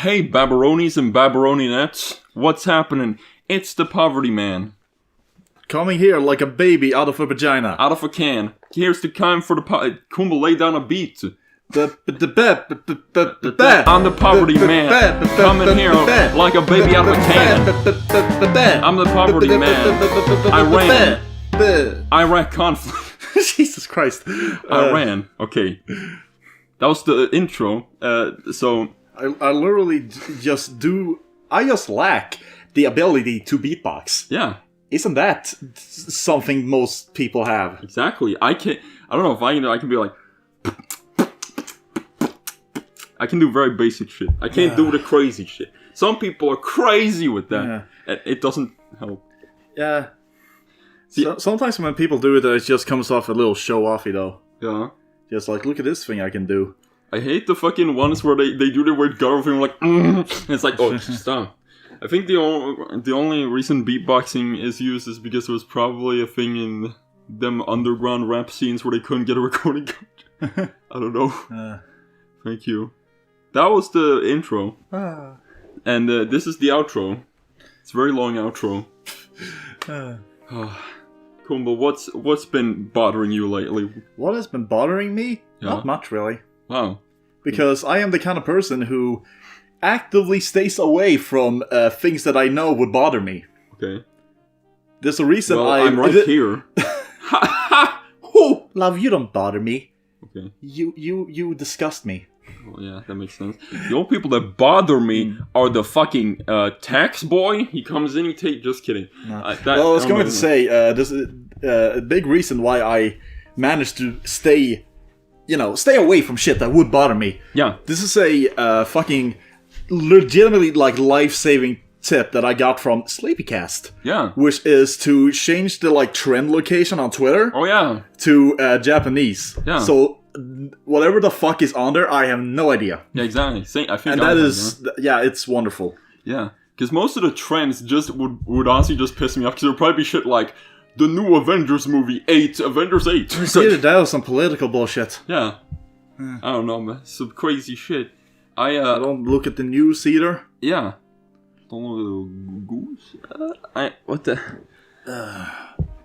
Hey, Babaronis and Babaroninettes, what's happening? It's the Poverty Man. Coming here like a baby out of a vagina. Out of a can. Here's the time for the Combel lay down a beat. I'm the Poverty Man. Coming here like a baby out of a can. I'm the Poverty Man. Iraq conflict. Jesus Christ. Iran. Okay. That was the intro. So I literally I just lack the ability to beatbox. Yeah. Isn't that something most people have? Exactly. I don't know if I can be like. I can do very basic shit. I can't do the crazy shit. Some people are crazy with that. Yeah. It doesn't help. Yeah. See, sometimes when people do it just comes off a little show-offy though. Yeah. Just like, look at this thing I can do. I hate the fucking ones where they do the weird guttural thing like, and it's like, oh, stop. I think the only reason beatboxing is used is because it was probably a thing in them underground rap scenes where they couldn't get a recording card. I don't know. Thank you. That was the intro. And this is the outro. It's a very long outro. Combel, what's been bothering you lately? What has been bothering me? Yeah. Not much, really. Wow. Because I am the kind of person who actively stays away from things that I know would bother me. Okay. There's a reason I'm right here. Love, you don't bother me. Okay. You disgust me. Oh, yeah, that makes sense. The only people that bother me are the fucking tax boy. He comes in, just kidding. No. I was going to say, there's a big reason why I managed to stay away from shit that would bother me. Yeah. This is a fucking legitimately life-saving tip that I got from Sleepycast. Yeah. Which is to change the trend location on Twitter. Oh yeah. To Japanese. Yeah. So whatever the fuck is on there, I have no idea. Yeah, exactly. I think, and that is, it's wonderful. Yeah, because most of the trends just would honestly just piss me off. Because there'll probably be shit like the new Avengers movie, Avengers 8. Yeah, that was some political bullshit. Yeah. I don't know, man. Some crazy shit. I don't look at the news either. Yeah. Don't look at the goose.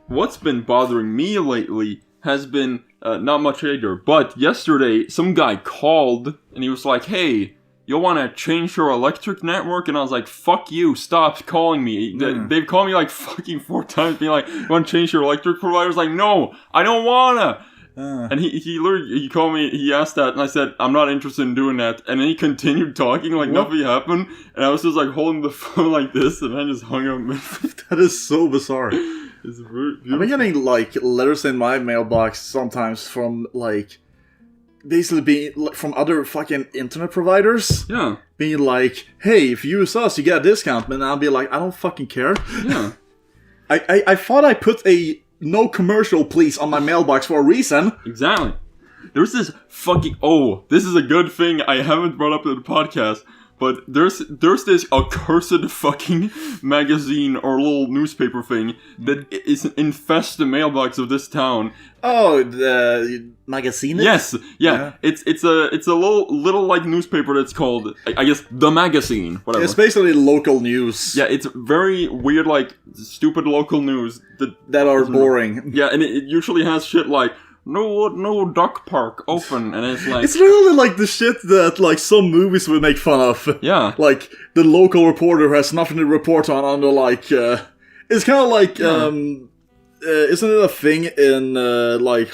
What's been bothering me lately has been not much either. But yesterday, some guy called and he was like, "Hey, you want to change your electric network?" And I was like, "Fuck you! Stop calling me." They've called me like fucking 4 times, being like, "You want to change your electric provider?" I was like, "No, I don't wanna." And he called me, he asked that, and I said, "I'm not interested in doing that." And then he continued talking like nothing happened, and I was just like holding the phone like this, and I just hung up. That is so bizarre. It's very beautiful. I've been getting letters in my mailbox sometimes from basically being from other fucking internet providers. Yeah. Being like, "Hey, if you use us, you get a discount." And I'll be like, "I don't fucking care." Yeah. I thought I put a no commercial please on my mailbox for a reason. Exactly. There's this fucking... Oh, this is a good thing I haven't brought up in the podcast, but there's this accursed fucking magazine or little newspaper thing that infests the mailbox of this town. Oh, the magazine? Yes, yeah. It's a little newspaper that's called, I guess, The Magazine, whatever. It's basically local news. Yeah, it's very weird, stupid local news that are boring. Yeah, and it usually has shit like, no duck park open, and it's like... It's really like the shit that, some movies would make fun of. Yeah. Like, the local reporter who has nothing to report on the, it's kind of like, isn't it a thing in,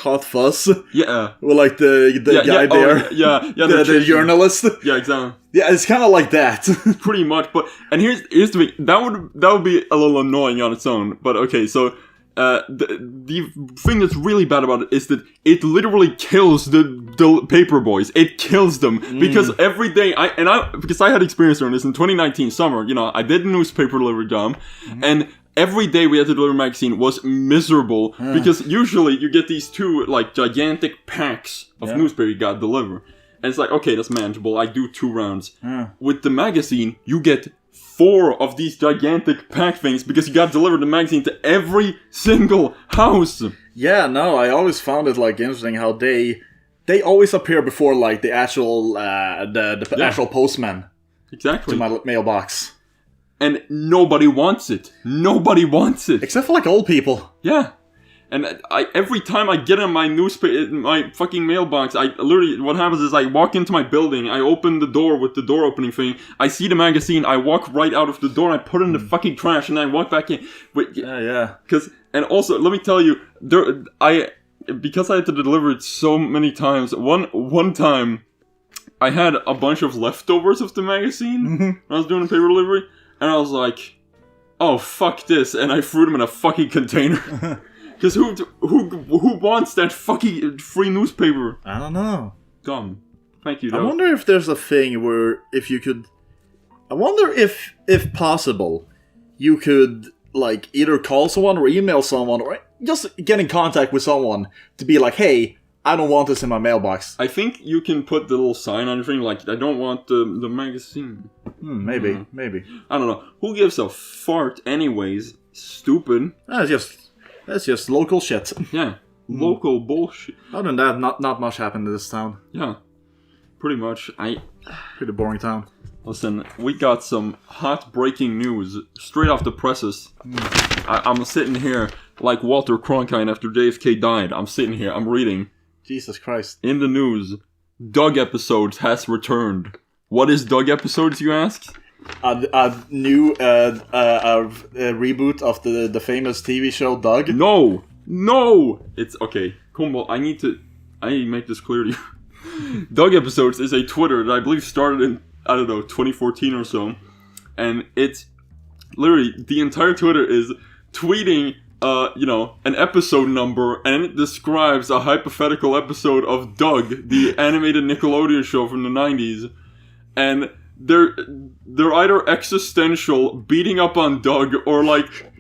Hot Fuzz? Yeah. Where, the guy there... the journalist? Yeah, exactly. Yeah, it's kind of like that. Pretty much, and here's the thing, that would be a little annoying on its own, but okay, so... the thing that's really bad about it is that it literally kills the paper boys. It kills them because every day because I had experience during this in 2019 summer. I did a newspaper delivery job, and every day we had to deliver a magazine was miserable because usually you get these two gigantic packs of newspaper you gotta deliver, and it's like, okay, that's manageable. I do 2 rounds. With the magazine, you get 4 of these gigantic pack things because you got to deliver the magazine to every single house. Yeah, no, I always found it interesting how they always appear before the actual actual postman. Exactly. to my mailbox. And nobody wants it. Nobody wants it. Except for like old people. Yeah. And every time I get in my newspaper, my fucking mailbox, what happens is I walk into my building, I open the door with the door opening thing, I see the magazine, I walk right out of the door, I put it in the fucking trash, and I walk back in. Yeah. And also, let me tell you, because I had to deliver it so many times, one time, I had a bunch of leftovers of the magazine when I was doing a paper delivery, and I was like, oh, fuck this, and I threw them in a fucking container. Because who wants that fucking free newspaper? I don't know. Dumb. Thank you, I though. wonder if there's a thing where if you could... I wonder if possible, you could like either call someone or email someone or just get in contact with someone to be like, hey, I don't want this in my mailbox. I think you can put the little sign on your thing like, I don't want the magazine. Maybe. I don't know. Who gives a fart anyways? Stupid. That's just local shit. Yeah. Local bullshit. Other than that, not much happened in this town. Yeah. Pretty much. Pretty boring town. Listen, we got some hot breaking news straight off the presses. I'm sitting here like Walter Cronkite after JFK died. I'm sitting here, I'm reading. Jesus Christ. In the news, Doug Episodes has returned. What is Doug Episodes, you ask? A new reboot of the famous TV show Doug? No! It's okay. Combel, I need to make this clear to you. Doug Episodes is a Twitter that I believe started in, 2014 or so. And it's literally, the entire Twitter is tweeting, an episode number, and it describes a hypothetical episode of Doug, the animated Nickelodeon show from the 90s. And they're either existential, beating up on Doug, or like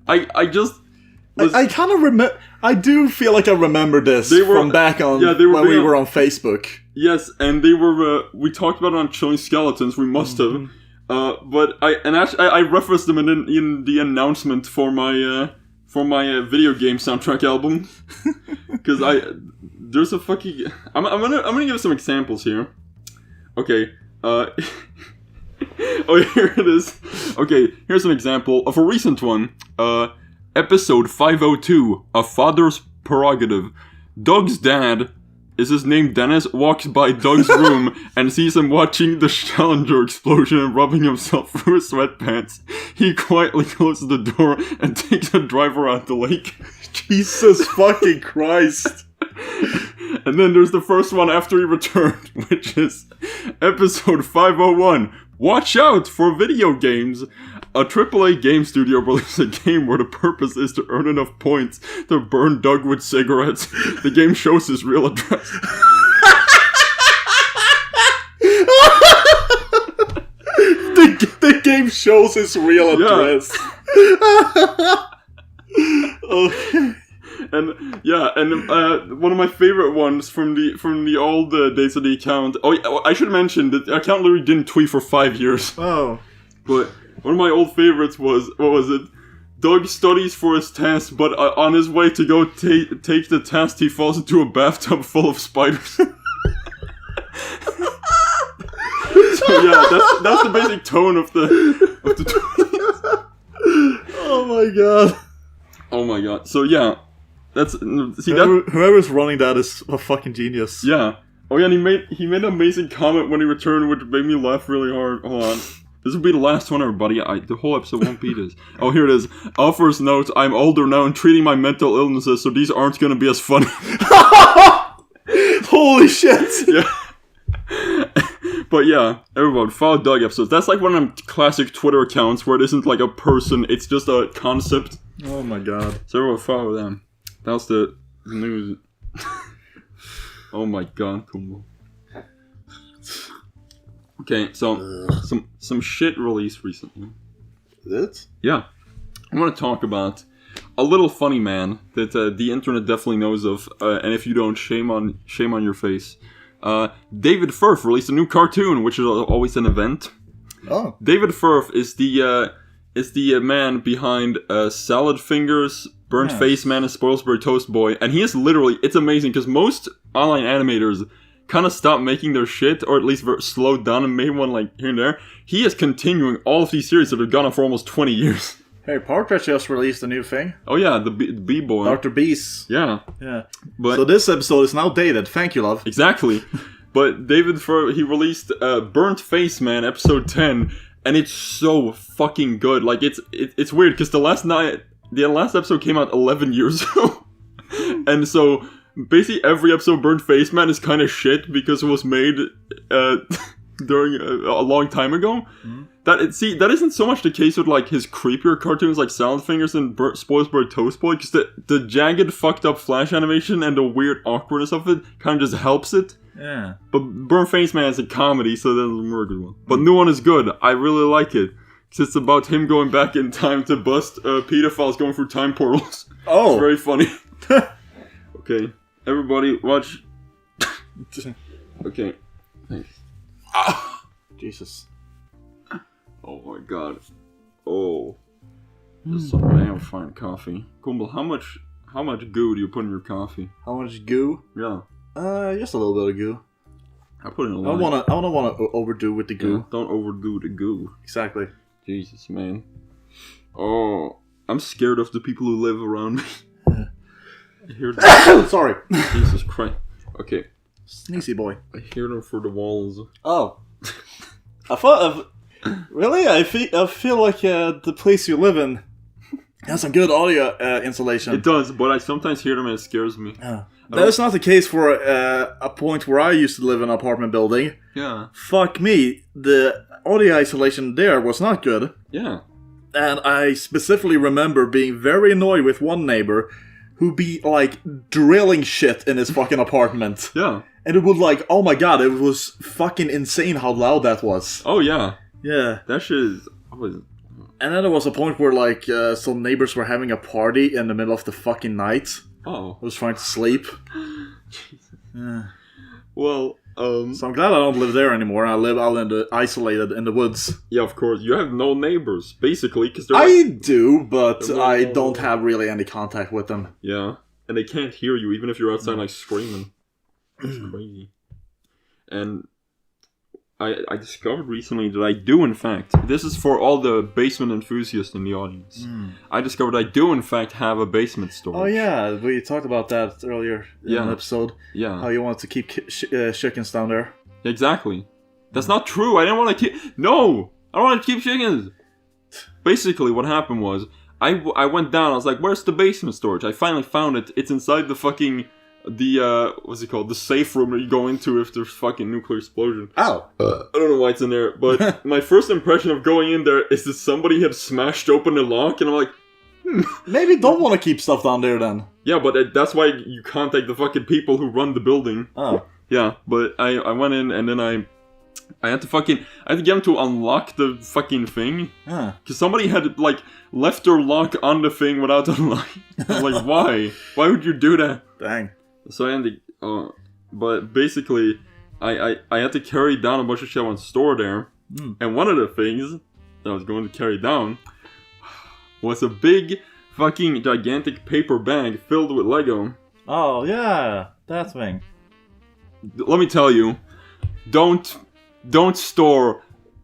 I kind of remember. I do feel like I remember this from back on when we were on Facebook. Yes, and they were. We talked about it on Chilling Skeletons. We must have. But I referenced them in the announcement for my video game soundtrack album, because there's a fucking. I'm gonna give some examples here. Okay. Oh, here it is. Okay, here's an example of a recent one. Episode 502, A Father's Prerogative. Doug's dad, is his name Dennis, walks by Doug's room and sees him watching the Challenger explosion and rubbing himself through his sweatpants. He quietly closes the door and takes a drive around the lake. Jesus fucking Christ. And then there's the first one after he returned, which is episode 501. Watch out for video games. A AAA game studio released a game where the purpose is to earn enough points to burn Doug with cigarettes. The game shows his real address. The game shows his real address. Okay. And one of my favorite ones from the old days of the account. Oh, I should mention that the account literally didn't tweet for 5 years. Oh, but one of my old favorites was, what was it? Doug studies for his test, but on his way to go take the test, he falls into a bathtub full of spiders. So yeah, that's the basic tone of the tweet. Oh my god. Oh my god. So yeah. Whoever's running that is a fucking genius. Yeah. Oh yeah, and he made an amazing comment when he returned, which made me laugh really hard. Hold on. This will be the last one, everybody. The whole episode won't be this. Oh, here it is. Author's note: I'm older now and treating my mental illnesses, so these aren't gonna be as funny. Holy shit! Yeah. But yeah, everyone, follow Doug Episodes. That's like one of them classic Twitter accounts where it isn't like a person, it's just a concept. Oh my god. So everyone follow them. That was the news. Oh my god, Combel. Okay, so some shit released recently. It? Yeah. I want to talk about a little funny man that the internet definitely knows of, and if you don't, shame on your face. David Firth released a new cartoon, which is always an event. Oh. David Firth is the man behind Salad Fingers, Burnt Face Man, and Spoilsbury Toast Boy, and he is literally, it's amazing because most online animators kind of stopped making their shit, or at least slowed down and made one like here and there, he is continuing all of these series that have gone on for almost 20 years. Hey, Powerplant just released a new thing. Oh yeah, the B-boy. Dr. Beast. Yeah. But so this episode is now dated. Thank you, love. Exactly. But David, he released Burnt Face Man episode 10, and it's so fucking good. Like it's weird because the last episode came out 11 years ago, and so basically every episode Burnt Face Man is kind of shit because it was made during a long time ago. Mm-hmm. That isn't so much the case with like his creepier cartoons like Salad Fingers and Spoilsburg Toast Boy, because the jagged fucked up flash animation and the weird awkwardness of it kind of just helps it. Yeah. But Burnt Face Man is a comedy, so that's a more good one. But new one is good. I really like it. Because it's about him going back in time to bust pedophiles going through time portals. Oh. It's very funny. Okay. Everybody, watch. Okay. Thanks. Ah. Jesus. Oh my god. Oh. This is some damn fine coffee. Combel, how much goo do you put in your coffee? How much goo? Yeah. Just a little bit of goo. I put in a lot. I don't wanna overdo with the goo. Yeah, don't overdo the goo. Exactly. Jesus, man. Oh, I'm scared of the people who live around me. I hear them. Sorry. Jesus Christ. Okay. Sneezy boy. I hear them through the walls. Oh. I thought. Really? I feel like the place you live in has some good audio insulation. It does, but I sometimes hear them and it scares me. That's not the case for a point where I used to live in an apartment building. Yeah. Fuck me. The audio isolation there was not good. Yeah. And I specifically remember being very annoyed with one neighbor who'd be, like, drilling shit in his fucking apartment. Yeah. And it would, like, oh my god, it was fucking insane how loud that was. Oh, yeah. Yeah. That shit is always... And then there was a point where, like, some neighbors were having a party in the middle of the fucking night. Oh. I was trying to sleep. Jesus. Yeah. Well, So I'm glad I don't live there anymore. I live out isolated in the woods. Yeah, of course. You have no neighbors, basically, because they're... I do, but I don't have really any contact with them. Yeah. And they can't hear you, even if you're outside, like, screaming. It's crazy. And... I discovered recently that I do, in fact, this is for all the basement enthusiasts in the audience. I discovered I do, in fact, have a basement storage. Oh yeah, we talked about that earlier in an episode. Yeah. How you want to keep chickens down there. Exactly. That's not true. I didn't want to keep... No! I don't want to keep chickens! Basically, what happened was, I went down, I was like, where's the basement storage? I finally found it. It's inside the fucking... what's it called? The safe room that you go into if there's fucking nuclear explosion. Ow! I don't know why it's in there, but my first impression of going in there is that somebody had smashed open the lock, and I'm like, Maybe don't want to keep stuff down there then. Yeah, but that's why you contact the fucking people who run the building. Oh. Yeah, but I went in, and then I had to get them to unlock the fucking thing. Because somebody had, like, left their lock on the thing without unlocking. I was like, why? Why would you do that? Dang. So I had to, but basically, I had to carry down a bunch of shit I want to store there. And one of the things that I was going to carry down was a big fucking gigantic paper bag filled with Lego. Oh, yeah, that thing. Let me tell you, don't store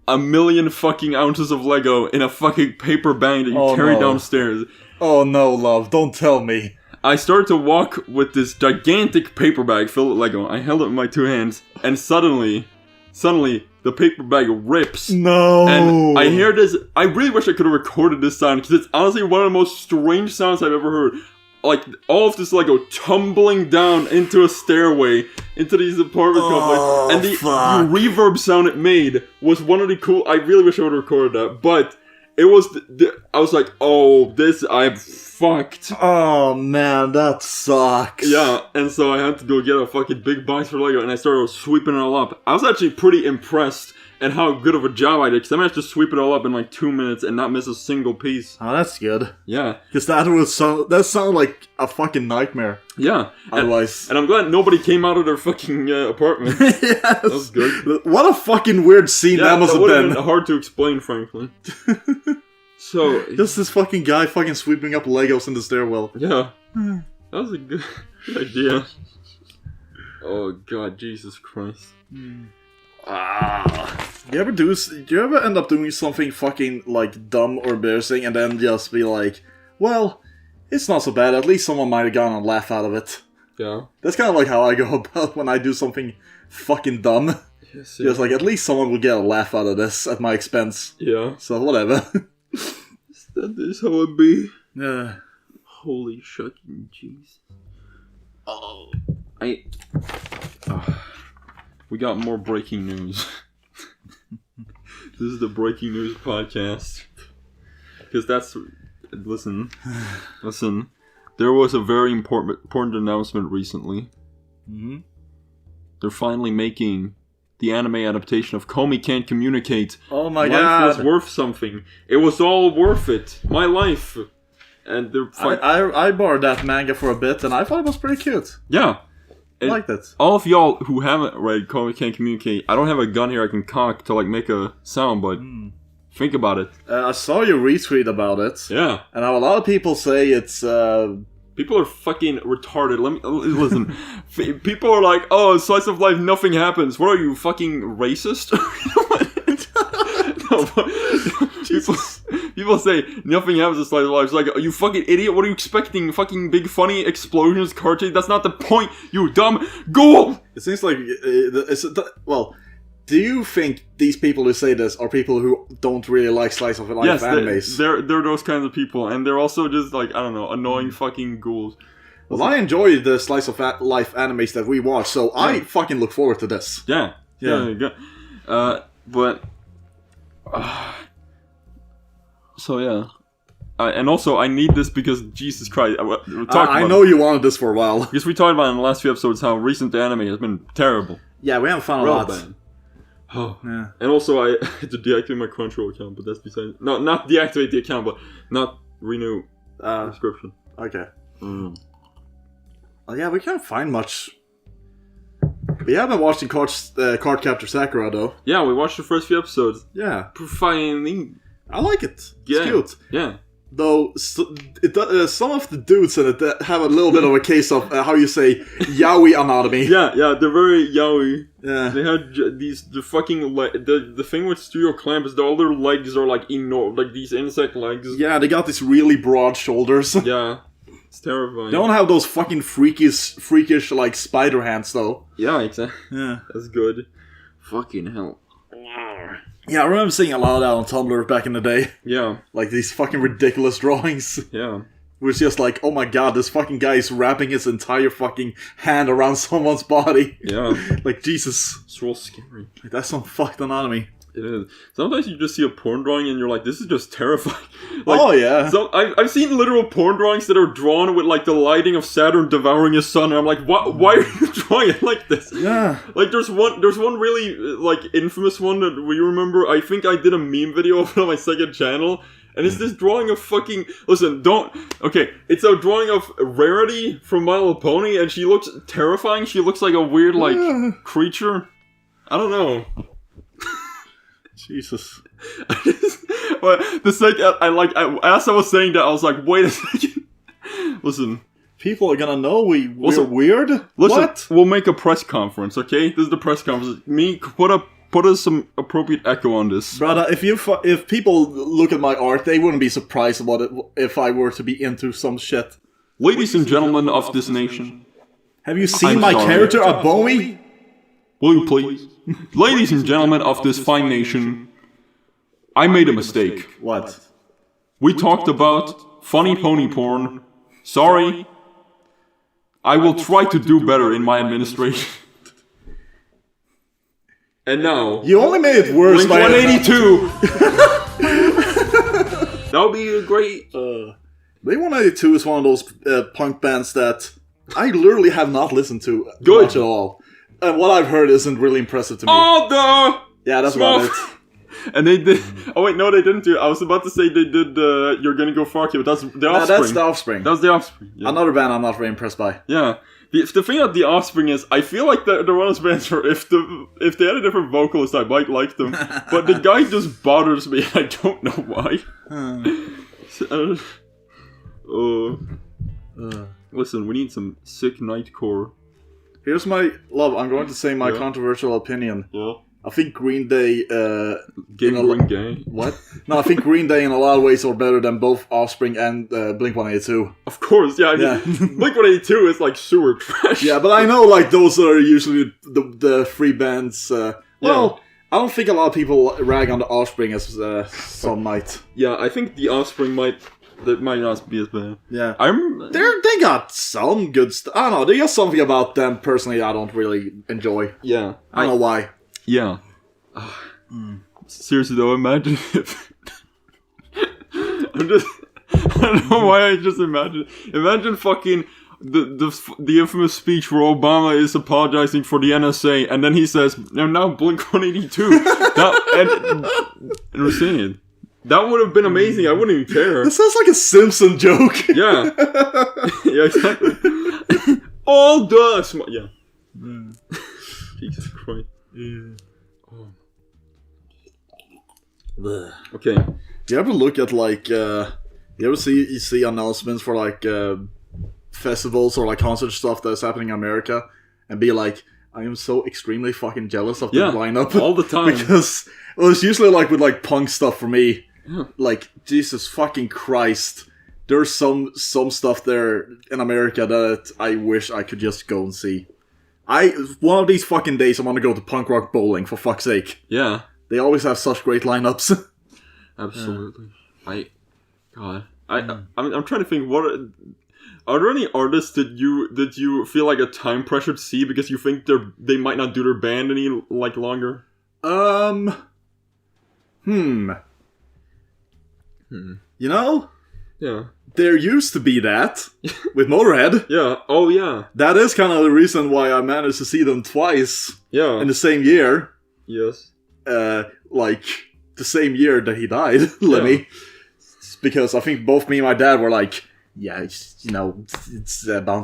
1,000,000 fucking ounces of Lego in a fucking paper bag that you carry downstairs. Oh no, love, don't tell me. I started to walk with this gigantic paper bag filled with Lego. I held it in my two hands, and suddenly, the paper bag rips. No! And I hear this. I really wish I could have recorded this sound, because it's honestly one of the most strange sounds I've ever heard. Like, all of this Lego tumbling down into a stairway, into these apartment complexes. And the reverb sound it made was one of the cool... I really wish I would have recorded that, but... It was, I was like, oh, I'm fucked. Oh, man, that sucks. Yeah, and so I had to go get a fucking big box for Lego, and I started sweeping it all up. I was actually pretty impressed at how good of a job I did, because I managed to sweep it all up in like 2 minutes and not miss a single piece. Oh, that's good. Yeah. Because that sounded like a fucking nightmare. Yeah. Otherwise. And I'm glad nobody came out of their fucking apartment. Yes. That was good. What a fucking weird scene that must have been. Hard to explain, frankly. So... Just this fucking guy fucking sweeping up Legos in the stairwell. Yeah. That was a good idea. Oh god, Jesus Christ. Do you ever end up doing something fucking like dumb or embarrassing and then just be like, well, it's not so bad, at least someone might have gone and laughed out of it. Yeah. That's kind of like how I go about when I do something fucking dumb. Yes, Just like, at least someone will get a laugh out of this at my expense. Yeah. So, whatever. That is how it be. Yeah. Holy shucking Jesus. Oh. We got more breaking news. This is the breaking news podcast. Because that's... Listen. There was a very important announcement recently. Mm-hmm. They're finally making the anime adaptation of Komi Can't Communicate. Oh my god. Life was worth something. It was all worth it. My life. And they're I borrowed that manga for a bit and I thought it was pretty cute. Yeah. I liked it. All of y'all who haven't read Komi Can't Communicate, I don't have a gun here I can cock to like make a sound, but think about it. I saw your retweet about it. Yeah. And now a lot of people say it's... People are fucking retarded. Listen. People are like, oh, slice of life, nothing happens. What are you, fucking racist? People say nothing happens in slice of life. It's like, are you fucking idiot? What are you expecting? Fucking big funny explosions, cartoons? That's not the point, you dumb ghoul! It seems like... well... Do you think these people who say this are people who don't really like slice of life animes? They're those kinds of people, and they're also just like, I don't know, annoying fucking ghouls. Well, I enjoy the slice of life animes that we watch, so I fucking look forward to this. Yeah. But... so yeah. And also, I need this because, Jesus Christ, I know you wanted this for a while. Because we talked about in the last few episodes how recent the anime has been terrible. Yeah, we haven't found a lot. Bad. Oh. Yeah. And also, I had to deactivate my Crunchyroll account, but that's besides... No, not deactivate the account, but not renew subscription. Okay. Well, yeah, we can't find much. We haven't watched Card Captor Sakura, though. Yeah, we watched the first few episodes. Yeah. Profiling. I like it. It's cute. Yeah. Though, some of the dudes in it have a little bit of a case of, how you say, yaoi anatomy. Yeah, they're very yaoi. Yeah. They had the fucking, the thing with Studio Clamp is that all their legs are like enormous, like these insect legs. Yeah, they got these really broad shoulders. Yeah. It's terrifying. They don't have those fucking freakish, like, spider hands, though. Yeah, exactly. Yeah. That's good. Fucking hell. Yeah, I remember seeing a lot of that on Tumblr back in the day. Yeah. Like, these fucking ridiculous drawings. Yeah. It was just like, oh my god, this fucking guy is wrapping his entire fucking hand around someone's body. Yeah. Like, Jesus. It's real scary. Like, that's some fucked anatomy. It is. Sometimes you just see a porn drawing and you're like, this is just terrifying. Like, oh, yeah. So I've seen literal porn drawings that are drawn with, like, the lighting of Saturn devouring his sun, and I'm like, why are you drawing it like this? Yeah. Like, there's one really, like, infamous one that we remember. I think I did a meme video of it on my second channel, and it's this drawing of fucking... Listen, okay, it's a drawing of Rarity from My Little Pony, and she looks terrifying. She looks like a weird, like, creature. I don't know. Jesus. As I was saying that, I was like, wait a second. Listen. People are gonna know we're weird? Listen, what? We'll make a press conference, okay? This is the press conference. Me, put us some appropriate echo on this. Brother, if people look at my art, they wouldn't be surprised about it if I were to be into some shit. Ladies and gentlemen of this nation. Have you seen my character, Abomi? Will you please? Ladies and gentlemen of this fine nation, I made a mistake. What? We talked about funny pony porn. Sorry. I will try to do better in my administration. And now... You only made it worse Blink by... 182! That would be a great... Blink 182 is one of those punk bands that I literally have not listened to much at all. And what I've heard isn't really impressive to me. Yeah, that's about it. And they did... Oh wait, no they didn't do it. I was about to say they did You're Gonna Go Fuck You, but that's The Offspring. That's The Offspring. That was The Offspring. Yeah. Another band I'm not very impressed by. Yeah. The thing about The Offspring is, I feel like they're one of those bands where if they had a different vocalist, I might like them. But the guy just bothers me, I don't know why. Listen, we need some sick nightcore. Here's my love. I'm going to say my controversial opinion. Yeah. I think Green Day. Green Day. What? No, I think Green Day in a lot of ways are better than both Offspring and Blink-182. Of course, yeah. I mean, Blink-182 is like sewer trash. Yeah, but I know like those are usually the free bands. Well, I don't think a lot of people rag on the Offspring as some might. Yeah, I think the Offspring might not be as bad. Yeah, they got some good stuff. I don't know. There's something about them personally I don't really enjoy. Yeah, I don't know why. Yeah. Seriously though, imagine if I don't know why I just imagine fucking the infamous speech where Obama is apologizing for the NSA and then he says now Blink-182 and we're saying it. That would have been amazing. I wouldn't even care. This sounds like a Simpson joke. Yeah. Yeah, exactly. All the yeah. Jesus Christ. Yeah. Oh. Okay. You ever look at like you ever see announcements for like festivals or like concert stuff that's happening in America and be like, I am so extremely fucking jealous of the lineup all the time because it's usually like with like punk stuff for me. Yeah. Like Jesus fucking Christ, there's some stuff there in America that I wish I could just go and see. One of these fucking days I want to go to punk rock bowling, for fuck's sake. Yeah. They always have such great lineups. Absolutely. I'm trying to think, are there any artists that you feel like a time pressure to see because you think they might not do their band any like longer? You know? Yeah. There used to be that with Motorhead. Yeah. Oh, yeah. That is kind of the reason why I managed to see them twice. Yeah. In the same year. Yes. Like the same year that he died, Lemmy. Yeah. Because I think both me and my dad were like, yeah, it's bound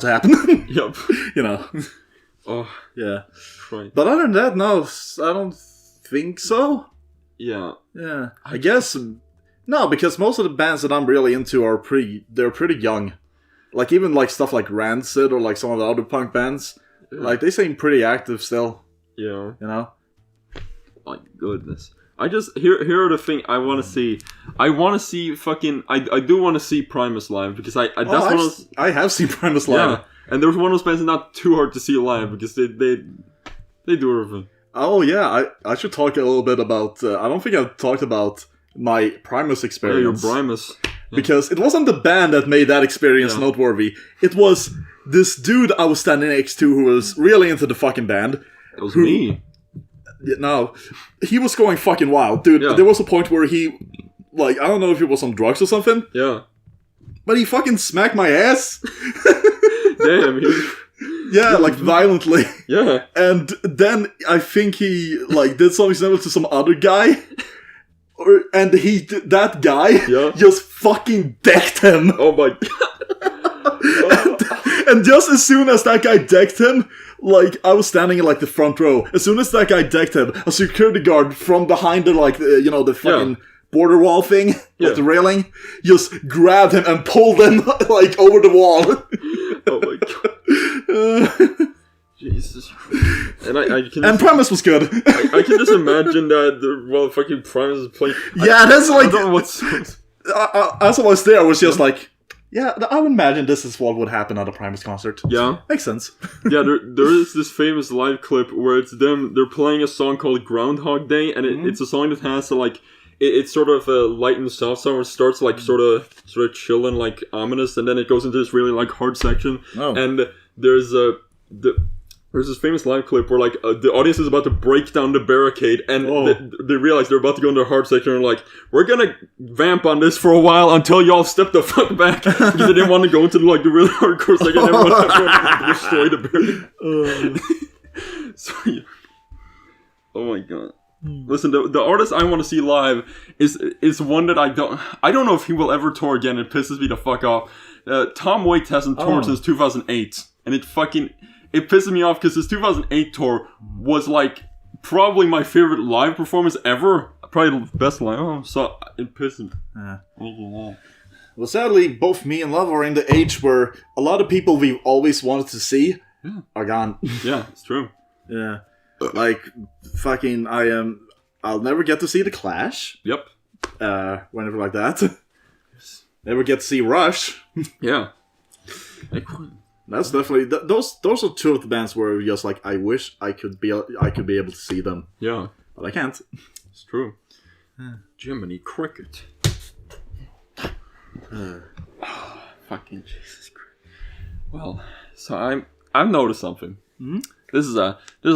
to happen. Yep. You know. Oh. Yeah. Right. But other than that, no, I don't think so. Yeah. Yeah. I guess. No, because most of the bands that I'm really into are pretty young. Like, even, like, stuff like Rancid or, like, some of the other punk bands. Yeah. Like, they seem pretty active still. Yeah. You know? My goodness. Here are the thing I want to see. I want to see fucking... I do want to see Primus live, because I have seen Primus live. Yeah. And there's one of those bands that's not too hard to see live, because they do everything. Oh, yeah. I should talk a little bit about... I don't think I've talked about... my Primus experience. Yeah, your Primus. Yeah. Because it wasn't the band that made that experience noteworthy. It was this dude I was standing next to who was really into the fucking band. It was me. No. He was going fucking wild. Dude, there was a point where he... Like, I don't know if he was on drugs or something. Yeah. But he fucking smacked my ass. Damn, yeah, like violently. Yeah. And then I think he, like, did something similar to some other guy. And that guy just fucking decked him. Oh my god. And just as soon as that guy decked him, like, I was standing in, like, the front row. As soon as that guy decked him, a security guard from behind the, like, the fucking border wall thing, like the railing, just grabbed him and pulled him, like, over the wall. Oh my god. Jesus. And Primus was good. I can just imagine that the fucking Primus is playing. Yeah, that's like... I don't know what's... As I was there, I was just like... Yeah, I would imagine this is what would happen at a Primus concert. Yeah. Makes sense. Yeah, there is this famous live clip where it's them... They're playing a song called Groundhog Day, and it's a song that has like... It's sort of a light and soft song where it starts like sort of chill and like ominous, and then it goes into this really like hard section. Oh. And there's this famous live clip where, like, the audience is about to break down the barricade, and they realize they're about to go into the hard section, and like, we're gonna vamp on this for a while until y'all step the fuck back, because they didn't want to go into, like, the really hardcore section, and everyone to destroy the barricade. So, yeah. Oh my god. Listen, the artist I want to see live is one that I don't know if he will ever tour again. It pisses me the fuck off. Tom Waits hasn't toured since 2008, and it pisses me off because his 2008 tour was, like, probably my favorite live performance ever. Probably the best live. Oh, so it pisses me. Well, sadly, both me and Love are in the age where a lot of people we've always wanted to see are gone. Yeah, it's true. Yeah. Like, fucking, I'll never get to see The Clash. Yep. Whenever like that. Never get to see Rush. Yeah. That's definitely those are two of the bands where you're just like, I wish I could be able to see them. Yeah. But I can't. It's true. Jiminy Cricket. Fucking Jesus Christ. Well, so I've noticed something. Mm-hmm. This is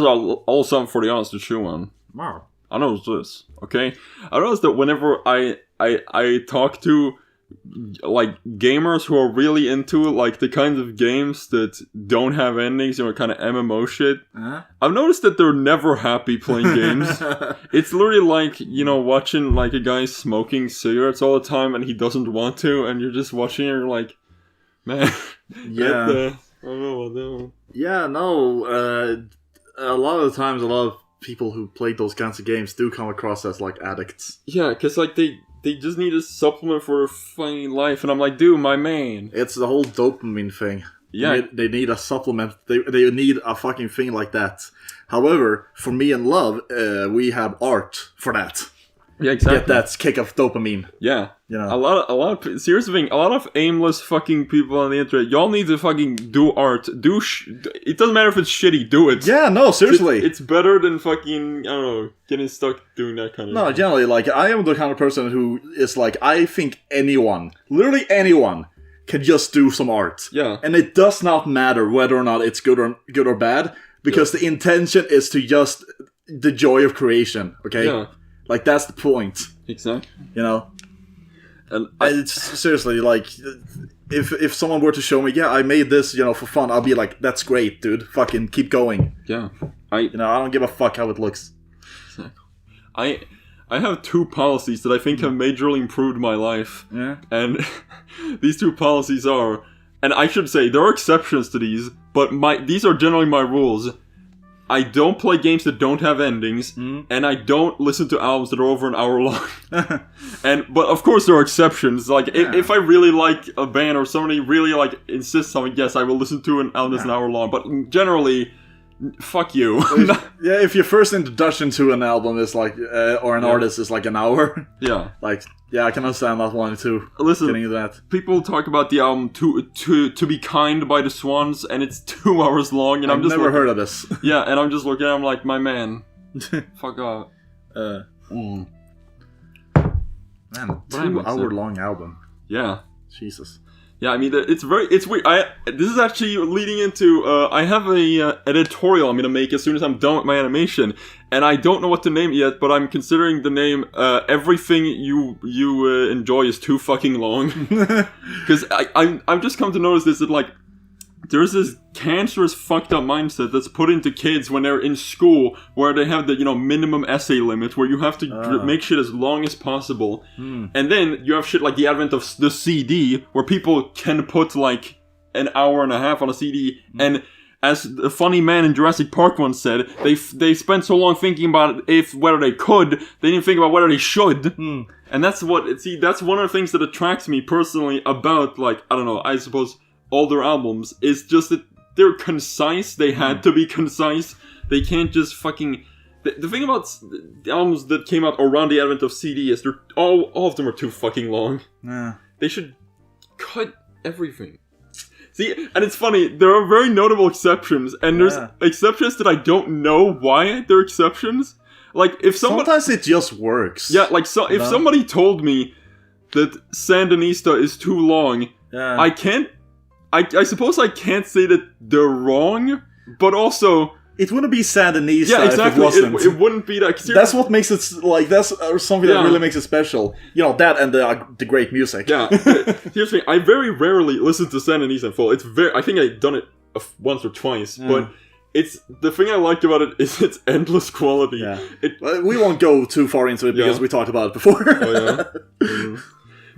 all something for the honest to chew on. Wow. I noticed this. Okay, I noticed that whenever I talk to like gamers who are really into like the kinds of games that don't have endings, kind of MMO shit, I've noticed that they're never happy playing games. It's literally like, watching like a guy smoking cigarettes all the time and he doesn't want to, and you're just watching and you're like, man, yeah. I don't know what that. Yeah, no. A lot of the times, a lot of people who play those kinds of games do come across as like addicts. Yeah, because like they just need a supplement for their fucking life, and I'm like, dude, my man. It's the whole dopamine thing. Yeah, they need a supplement. They need a fucking thing like that. However, for me and Love, we have art for that. Yeah, exactly. Get that kick of dopamine. Yeah, a lot of serious thing. A lot of aimless fucking people on the internet. Y'all need to fucking do art. It doesn't matter if it's shitty. Do it. Yeah, no, seriously. It's better than fucking, I don't know, getting stuck doing that kind of. No, generally, like, I am the kind of person who is like, I think anyone, literally anyone, can just do some art. Yeah. And it does not matter whether or not it's good or bad, because the intention is to just the joy of creation. Okay. Yeah. Like, that's the point. Exactly. And it's seriously, like, if someone were to show me, I made this, for fun, I'll be like, that's great, dude. Fucking keep going. Yeah. I don't give a fuck how it looks. Exactly. I have two policies that I think have majorly improved my life. Yeah. And these two policies are, and I should say, there are exceptions to these, but these are generally my rules. I don't play games that don't have endings, and I don't listen to albums that are over an hour long. But of course there are exceptions. Like, if I really like a band or somebody really like insists on it, yes, I will listen to an album that's an hour long. But generally, fuck you. If your first introduction to an album is like, or an artist is like an hour. Yeah. Like, I can understand that one too. Listen, getting into that. People talk about the album To Be Kind by the Swans, and it's 2 hours long, and I've just never heard of this. Yeah, and I'm just looking at him like, my man, fuck off. Man, a 2 hour long album. Yeah. Jesus. Yeah, I mean, it's weird. This is actually leading into, I have a editorial I'm going to make as soon as I'm done with my animation, and I don't know what to name it yet, but I'm considering the name, Everything You Enjoy is Too Fucking Long. Because I've just come to notice this, that, like, there's this cancerous, fucked up mindset that's put into kids when they're in school, where they have the, minimum essay limit, where you have to make shit as long as possible. And then you have shit like the advent of the CD, where people can put, like, an hour and a half on a CD, and as the funny man in Jurassic Park once said, they spent so long thinking about whether they could, they didn't think about whether they should. And that's that's one of the things that attracts me personally about, like, I don't know, I suppose older albums, is just that they're concise. They had to be concise. They can't just fucking... The thing about the albums that came out around the advent of CD is they're all of them are too fucking long. Yeah. They should cut everything. See, and it's funny, there are very notable exceptions, and there's exceptions that I don't know why they're exceptions. Like, if sometimes it just works. Yeah, like, if somebody told me that Sandinista is too long, I suppose I can't say that they're wrong, but also... It wouldn't be Sandinista if it wasn't. It wouldn't be that. That's what makes it, like, that's something that really makes it special. That and the great music. Yeah. Seriously, I very rarely listen to Sandinista in full. I think I've done it once or twice, but the thing I like about it is its endless quality. Yeah. We won't go too far into it because we talked about it before. Oh, yeah?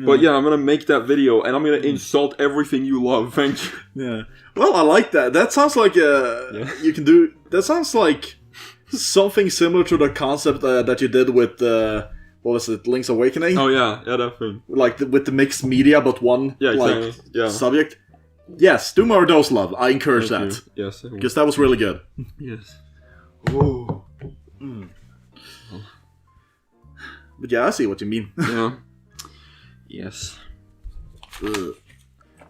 But yeah, I'm gonna make that video, and I'm gonna insult everything you love. Thank you. Yeah. Well, I like that. That sounds like you can do. That sounds like something similar to the concept that you did with what was it, Link's Awakening? Oh yeah, definitely. Like with the mixed media, but one subject. Yes, do more of those, love. I encourage Thank that. you. Yes. Because that was really good. Yes. Oh. But yeah, I see what you mean. Yeah. Yes.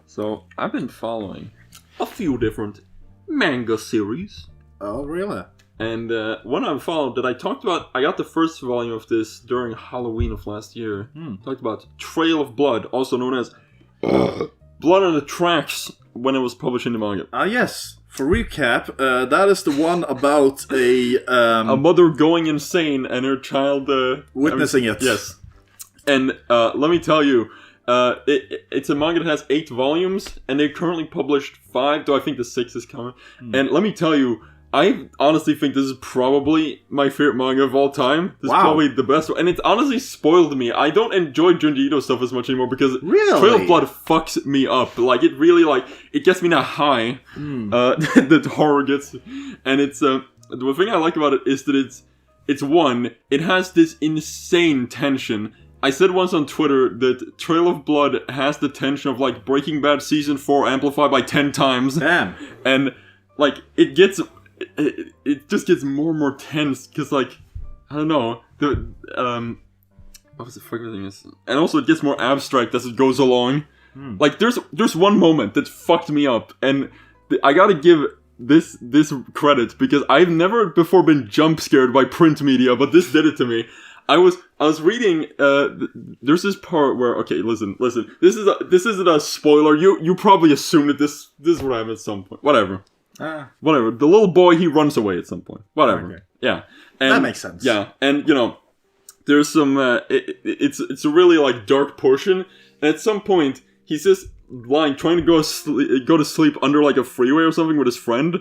So, I've been following a few different manga series. Oh, really? And one I followed that I talked about, I got the first volume of this during Halloween of last year. Talked about Trail of Blood, also known as Blood on the Tracks, when it was published in the manga. Yes. For recap, that is the one about a mother going insane and her child... witnessing it. Yes. And let me tell you, it's a manga that has 8 volumes, and they currently published 5, though I think the 6th is coming. And let me tell you, I honestly think this is probably my favorite manga of all time. This is probably the best one. And it's honestly spoiled me. I don't enjoy Junji Ito stuff as much anymore because Trail of Blood fucks me up. Like, it really, like, it gets me that high that horror gets. And it's, the thing I like about it is that it's one, it has this insane tension. I said once on Twitter that Trail of Blood has the tension of, like, Breaking Bad Season 4 amplified by 10 times. Damn. And, like, it just gets more and more tense, because, like, I don't know, what was the fucking thing is? And also it gets more abstract as it goes along. Like, there's one moment that fucked me up, and I gotta give this credit, because I've never before been jump scared by print media, but this did it to me. I was reading, there's this part where, okay, listen, this isn't a spoiler, you probably assume that this would happen at some point, whatever. Whatever. The little boy, he runs away at some point. Whatever. Okay. Yeah. And, that makes sense. Yeah. And, you know, there's some, it's a really, like, dark portion. And at some point, he's just lying, trying to go to sleep under, like, a freeway or something with his friend.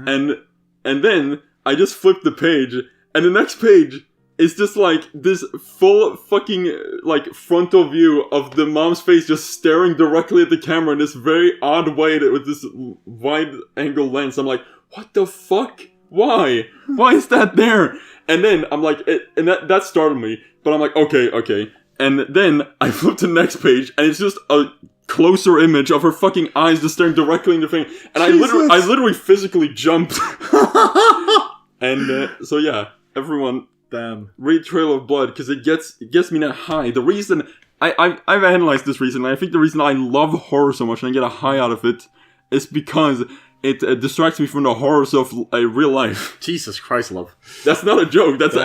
And then I just flipped the page, and the next page is just, like, this full fucking, like, frontal view of the mom's face just staring directly at the camera in this very odd way with this wide-angle lens. I'm like, what the fuck? Why? Why is that there? And then I'm like, and that startled me. But I'm like, okay. And then I flip to the next page, and it's just a closer image of her fucking eyes just staring directly in the thing. And I literally physically jumped. And so yeah, everyone... Damn. Read Trail of Blood, because it gets me that high. The reason I've analyzed this reason, and I think the reason I love horror so much and I get a high out of it is because it distracts me from the horrors of real life. Jesus Christ, love. That's not a joke. That's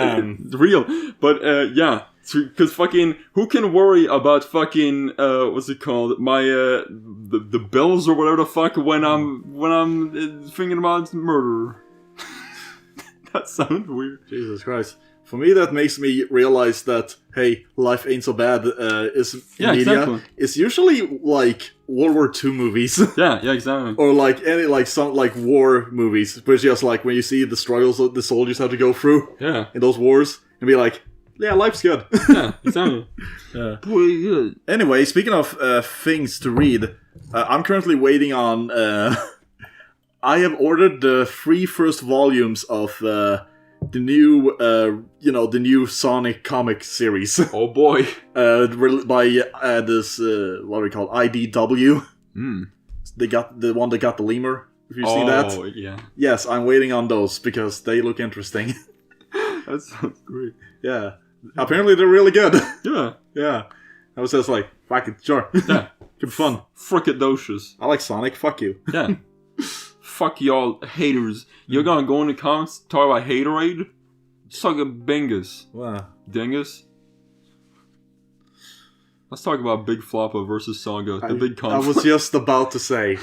real. But yeah, because fucking who can worry about fucking what's it called? My the bills or whatever the fuck when I'm thinking about murder. That sounds weird. Jesus Christ. For me, that makes me realize that, hey, life ain't so bad. Media. Exactly. It's usually like World War II movies. Yeah, exactly. Or like any some war movies, but it's just like when you see the struggles that the soldiers have to go through. Yeah. In those wars, and be like, yeah, life's good. Yeah, exactly. Yeah. Boy, good. Anyway, speaking of things to read, I'm currently waiting on. I have ordered the 3 first volumes of the new Sonic comic series. Oh boy! By this what are we called? IDW. They got the one that got the lemur. Have you seen that? Oh yeah. Yes, I'm waiting on those because they look interesting. That sounds great. Yeah. Apparently they're really good. Yeah. I was just like, fuck it, sure. Yeah. Good fun. Fricadocious. I like Sonic. Fuck you. Yeah. Fuck y'all haters. You're gonna go in the comments, talk about haterade? Sogga Bengus. Wow. Dingus. Let's talk about Big Floppa versus Sogga, the big conflict. I was just about to say.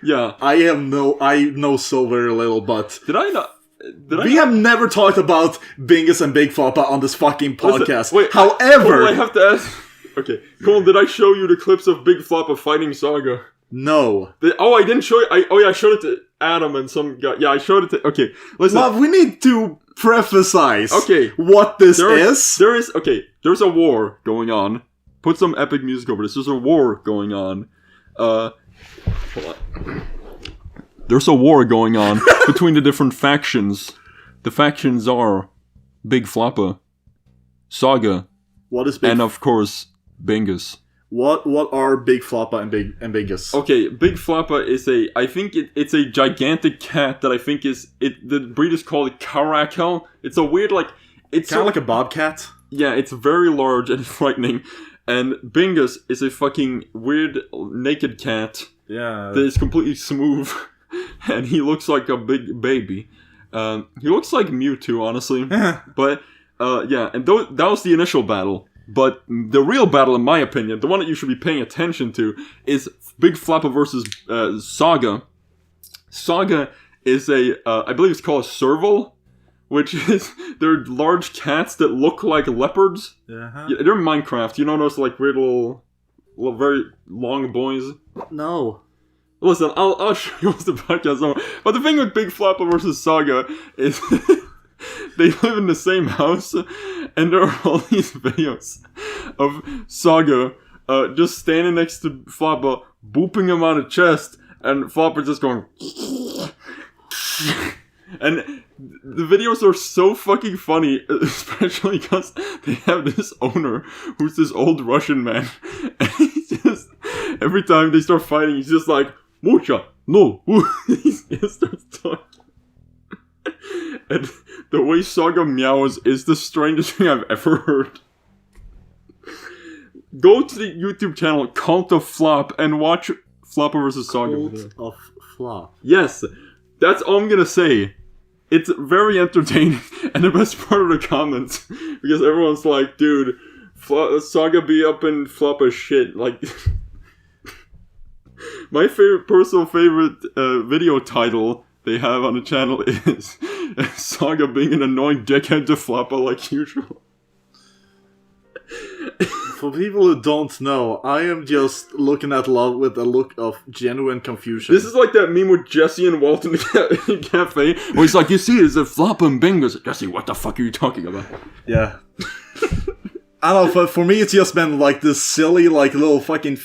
Yeah. I know so very little, but... We have never talked about Bingus and Big Floppa on this fucking podcast. Wait, however... I have to ask... Okay, Cole, did I show you the clips of Big Floppa fighting Sogga? No. I didn't show you... I showed it to Adam and some guy. Yeah, I showed it to... Okay, listen. Love, we need to preface okay, what this is. There's a war going on. Put some epic music over this. There's a war going on. Hold on. There's a war going on between the different factions. The factions are Big Floppa, Sogga, what is Big and of course, Bingus. What are Big Floppa and Bingus? Okay, Big Floppa is I think it's a gigantic cat that I think the breed is called Caracal. It's a weird, like... It's kind of like a bobcat? Yeah, it's very large and frightening. And Bingus is a fucking weird naked cat. Yeah. That is completely smooth. And he looks like a big baby. He looks like Mewtwo, honestly. But, yeah, and that was the initial battle. But the real battle, in my opinion, the one that you should be paying attention to, is Big Floppa versus Sogga. Sogga is I believe it's called a serval, which is, they're large cats that look like leopards. Uh-huh. Yeah, they're Minecraft. You know those like weird little very long boys? No. Listen, I'll show you what's the podcast over. But the thing with Big Floppa versus Sogga is they live in the same house, and there are all these videos of Sogga just standing next to Floppa, booping him on the chest, and Floppa just going... And the videos are so fucking funny, especially because they have this owner who's this old Russian man. And he's just, every time they start fighting, he's just like, Mucha, no, he starts talking. And the way Sogga meows is the strangest thing I've ever heard. Go to the YouTube channel Cult of Flop and watch Floppa vs. Sogga. Cult of Flop. Yes, that's all I'm gonna say. It's very entertaining, and the best part of the comments, because everyone's like, dude, Sogga be up in Floppa's shit. Like, my personal favorite video title they have on the channel is Sogga being an annoying dickhead to Floppa like usual. For people who don't know, I am just looking at love with a look of genuine confusion. This is like that meme with Jesse and Walt in the cafe, where he's like, you see, it's a Floppa and Bingus. Jesse, what the fuck are you talking about? Yeah. I don't know, but for me it's just been like this silly, like, little fucking,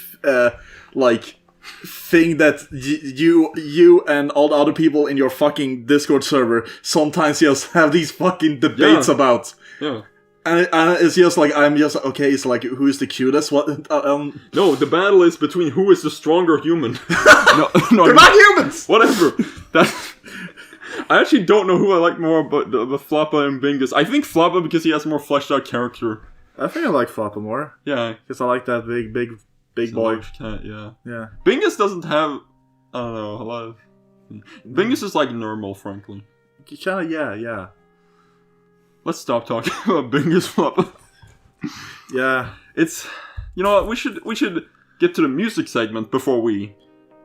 like, thing that you and all the other people in your fucking Discord server sometimes just have these fucking debates about. Yeah. And it's just like, I'm just, okay, it's like, who's the cutest? What? No, the battle is between who is the stronger human. no, They're not humans! Whatever. I actually don't know who I like more, but the Floppa and Bingus. I think Floppa because he has a more fleshed out character. I think I like Floppa more. Yeah. Because I like that big boy. Large cat, yeah. Yeah. Bingus doesn't have, I don't know, a lot of... Bingus is like normal, frankly. Yeah. Let's stop talking about Bingus Floppa. Yeah. It's... You know what, we should get to the music segment before we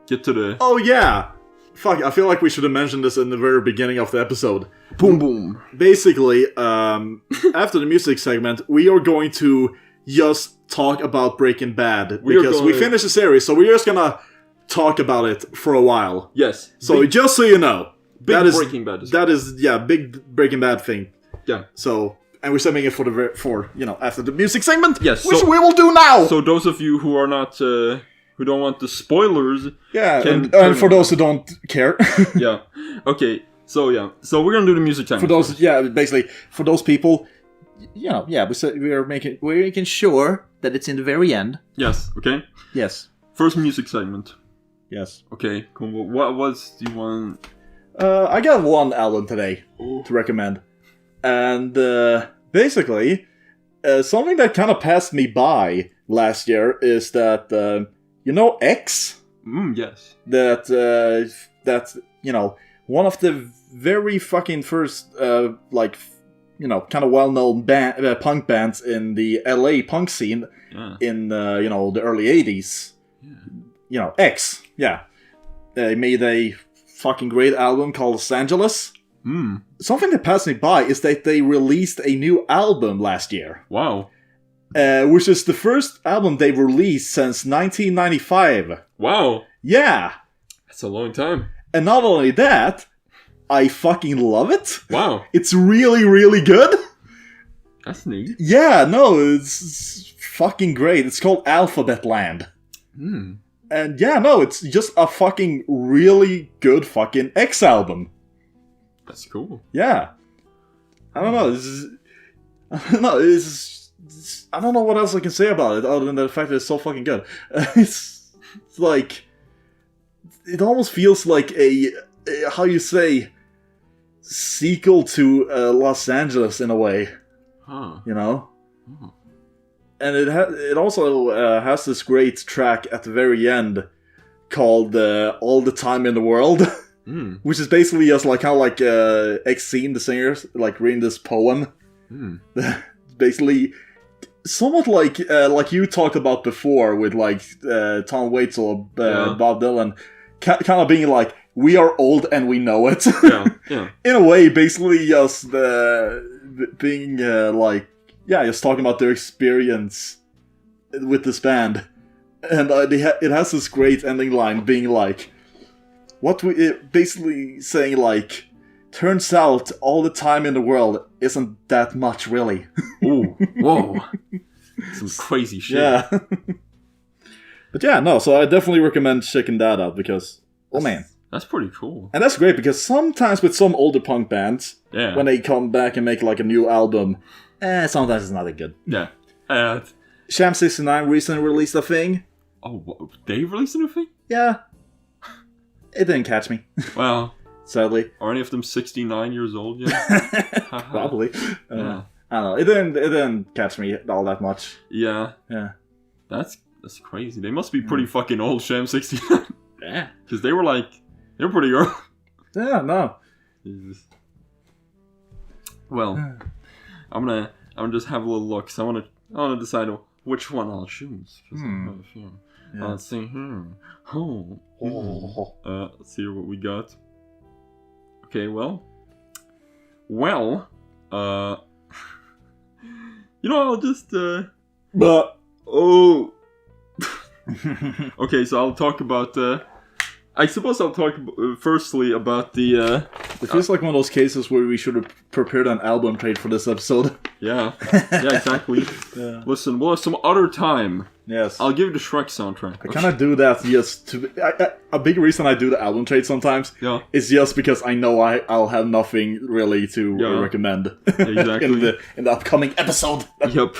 get to the... Oh, yeah! Fuck, I feel like we should have mentioned this in the very beginning of the episode. Boom boom. Basically, after the music segment, we are going to just talk about Breaking Bad. Because we finished the series, so we're just gonna talk about it for a while. Yes. So, just so you know. Breaking Bad. That is, yeah, big Breaking Bad thing. Yeah. So, and we're saving it for after the music segment. Yes. Which we will do now. So those of you who are not, who don't want the spoilers, yeah, and for those who don't care, yeah. Okay. So yeah. So we're gonna do the music segment. For those, basically for those people, we're making sure that it's in the very end. Yes. Okay. Yes. First music segment. Yes. Okay. Cool. What do you want? I got one album today to recommend. And basically, something that kind of passed me by last year is that, X? Yes. That, one of the very fucking first, kind of well-known punk bands in the LA punk scene in, the early 80s. Yeah. X. Yeah. They made a fucking great album called Los Angeles. Something that passed me by is that they released a new album last year. Wow. Which is the first album they've released since 1995. Wow. Yeah. That's a long time. And not only that, I fucking love it. Wow. It's really, really good. That's neat. Yeah, no, it's fucking great. It's called Alphabet Land. And yeah, no, it's just a fucking really good fucking X album. That's cool. Yeah. I don't know, it's I don't know what else I can say about it other than the fact that it's so fucking good. It's like it almost feels like a how you say sequel to Los Angeles in a way. Huh. You know? Oh. And it also has this great track at the very end called All the Time in the World. Which is basically just like how like Exene, the singer, like reading this poem. Basically, somewhat like you talked about before with like Tom Waits or Bob Dylan, kind of being like, we are old and we know it. Yeah. In a way, basically just being like, yeah, just talking about their experience with this band, and it has this great ending line being like. Basically saying like, turns out all the time in the world isn't that much really. Ooh, whoa. Some crazy shit. Yeah. But yeah, no, so I definitely recommend checking that out because, man. That's pretty cool. And that's great because sometimes with some older punk bands, when they come back and make like a new album, sometimes it's not that good. Yeah. Sham 69 recently released a thing. Oh, they released a new thing? Yeah. It didn't catch me. Well, sadly. Are any of them 69 years old yet? Probably. Yeah. I don't know. It didn't catch me all that much. Yeah. Yeah. That's crazy. They must be pretty fucking old, Sham 69. Yeah. Because they were pretty early. Yeah, no. Jesus. Well, I'm gonna just have a little look. So I wanna decide which one I'll choose. Yeah. Let's see here. Let's see what we got. Okay, well, I'll just, Okay, so I'll talk about, I suppose I'll talk firstly about the, It feels like one of those cases where we should have prepared an album trade for this episode. Yeah, exactly. Yeah. Listen, we'll have some other time. Yes. I'll give you the Shrek soundtrack. I kind of do that just to... a big reason I do the album trade sometimes is just because I know I'll have nothing really to recommend Exactly. in the upcoming episode. Yep.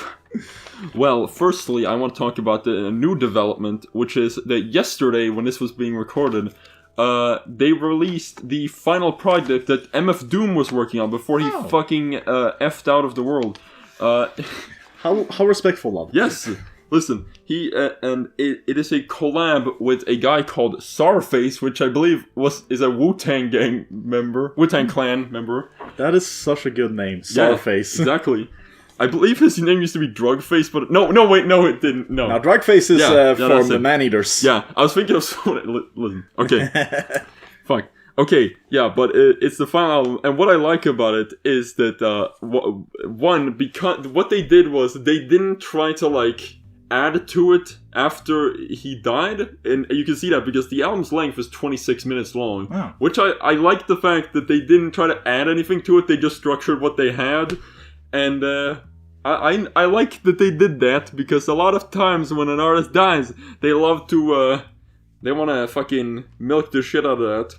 Well, firstly, I want to talk about the new development, which is that yesterday, when this was being recorded, they released the final project that MF Doom was working on before he fucking effed out of the world. How respectful of it. Yes. Listen, he and it is a collab with a guy called Sarface, which I believe is a Wu-Tang Clan member. That is such a good name, Sarface. Yeah, exactly. I believe his name used to be Drugface, but no, it didn't. No. Now, Drugface is from the Man-Eaters. Yeah, I was thinking of someone. Listen, okay. Fuck. Okay, yeah, but it's the final album, and what I like about it is that, because what they did was they didn't try to, add to it after he died, and you can see that because the album's length is 26 minutes long, which I like the fact that they didn't try to add anything to it, they just structured what they had, and I like that they did that, because a lot of times when an artist dies, they love to, they want to fucking milk the shit out of that,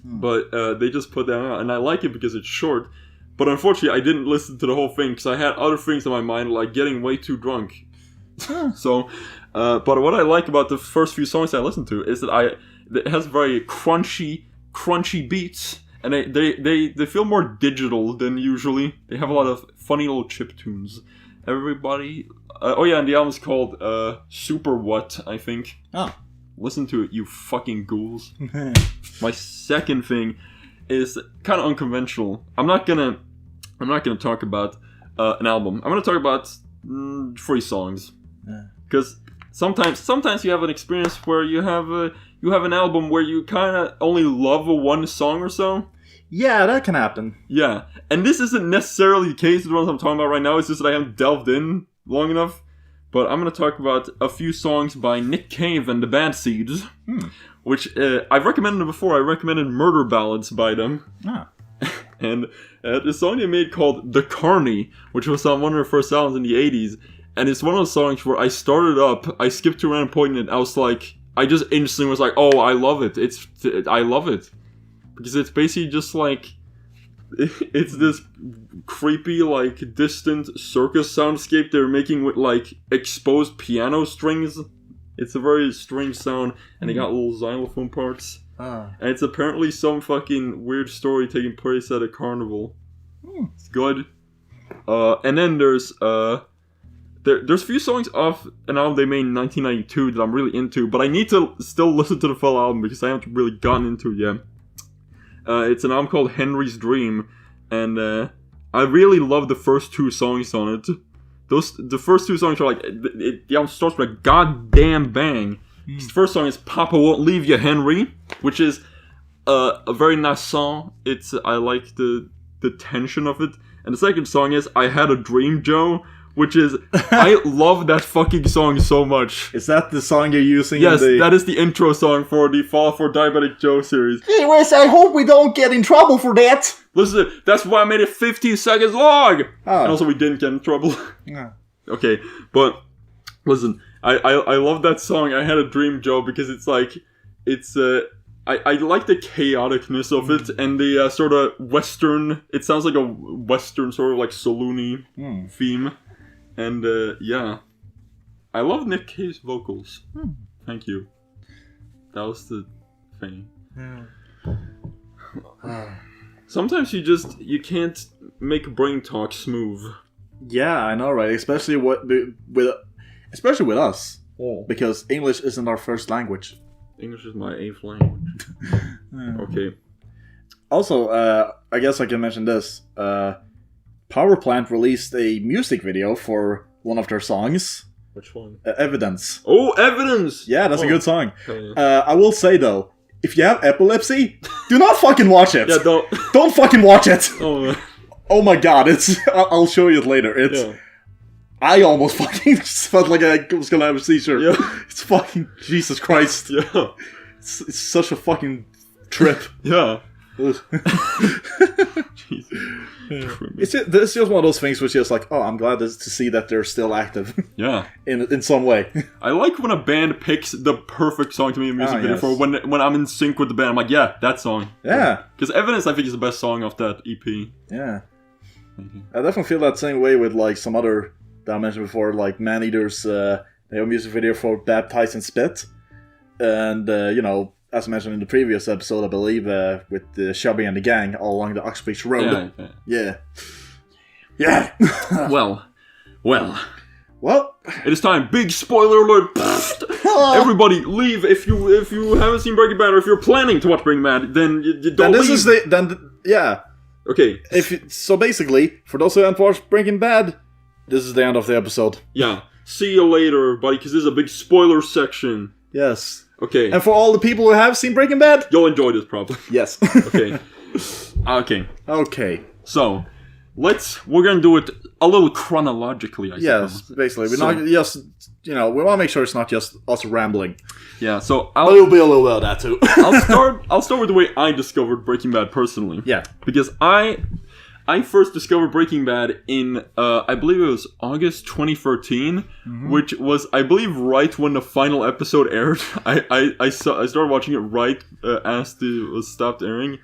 but they just put that out, and I like it because it's short, but unfortunately I didn't listen to the whole thing, because I had other things in my mind, like getting way too drunk. So, but what I like about the first few songs I listened to is that it has very crunchy beats, and they feel more digital than usually. They have a lot of funny little chip tunes. Everybody, and the album's called Super What, I think. Listen to it, you fucking ghouls. My second thing is kind of unconventional. I'm not gonna talk about an album. I'm gonna talk about 3 songs. Because sometimes you have an experience where you have an album where you kind of only love one song or so. Yeah, that can happen. Yeah, and this isn't necessarily the case with what I'm talking about right now. It's just that I haven't delved in long enough. But I'm going to talk about a few songs by Nick Cave and the Bad Seeds, which I've recommended before. I recommended Murder Ballads by them. And the song they made called The Carney, which was on one of their first albums in the 80s. And it's one of those songs where I started up, I skipped to a random point, and I was like, I just instantly was like, oh, I love it. I love it. Because it's basically just like, it's this creepy, like, distant circus soundscape they're making with, like, exposed piano strings. It's a very strange sound, and they got little xylophone parts. And it's apparently some fucking weird story taking place at a carnival. It's good. And then there's a few songs off an album they made in 1992 that I'm really into, but I need to still listen to the full album because I haven't really gotten into it yet. It's an album called Henry's Dream, and I really love the first 2 songs on it. The first 2 songs are like, the album starts with a goddamn bang. The first song is Papa Won't Leave You, Henry, which is a very nice song. I like the tension of it. And the second song is I Had a Dream, Joe, which is, I love that fucking song so much. Is that the song you're using? Yes, that is the intro song for the Fall for Diabetic Joe series. Anyways, I hope we don't get in trouble for that. Listen, that's why I made it 15 seconds long! And also we didn't get in trouble. Okay, but listen, I love that song, I Had a Dream, Joe, because it's like, I like the chaoticness of it, and the sort of western, it sounds like a western sort of like saloon-y theme. And yeah, I love Nick Cave's vocals. Thank you. That was the thing. Sometimes you can't make brain talk smooth. Yeah, I know, right? Especially with us, because English isn't our first language. English is my 8th language. Okay. Also, I guess I can mention this. Powerplant released a music video for one of their songs. Which one? Evidence. Oh, Evidence! Yeah, that's a good song. Yeah. I will say, though, if you have epilepsy, do not fucking watch it. Yeah, don't. Don't fucking watch it. Oh my god, I'll show you it later. I almost fucking felt like I was gonna have a seizure. Yeah. It's fucking Jesus Christ. Yeah. It's such a fucking trip. Yeah. It's just one of those things which is like, oh, I'm glad to see that they're still active. Yeah. in some way. I like when a band picks the perfect song to make a music video for. When I'm in sync with the band, I'm like, yeah, that song. Yeah. Because Evidence, I think, is the best song off that EP. Yeah. I definitely feel that same way with like some other that I mentioned before, like Maneater's they have a music video for Baptized in Spit. And, as I mentioned in the previous episode, I believe, with the Chubby and the gang all along the Uxbridge Road. Yeah. Well. Well, it is time. Big spoiler alert. Everybody, leave if you haven't seen Breaking Bad, or if you're planning to watch Breaking Bad, then you don't leave. Yeah. Okay. So basically, for those who haven't watched Breaking Bad, this is the end of the episode. Yeah. See you later, everybody, because this is a big spoiler section. Yes. Okay. And for all the people who have seen Breaking Bad, you'll enjoy this probably. Yes. Okay. So, we're gonna do it a little chronologically, I suppose. Yes, basically. We're not just, we want to make sure it's not just us rambling. Yeah, so but it'll be a little bit of that too. I'll start with the way I discovered Breaking Bad personally. Yeah. Because I first discovered Breaking Bad in, I believe it was August 2013, which was, I believe, right when the final episode aired. I started watching it right as it was stopped airing.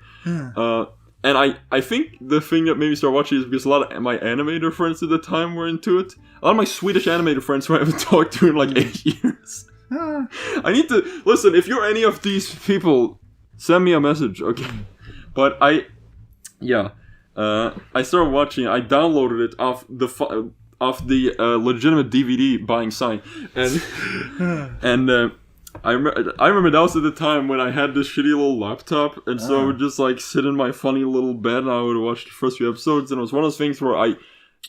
And I think the thing that made me start watching is because a lot of my animator friends at the time were into it. A lot of my Swedish animator friends who I haven't talked to in like 8 years. I need to... Listen, if you're any of these people, send me a message, okay? But I started watching it. I downloaded it off the legitimate DVD buying site. And I remember that was at the time when I had this shitty little laptop, and so I would just like sit in my funny little bed and I would watch the first few episodes, and it was one of those things where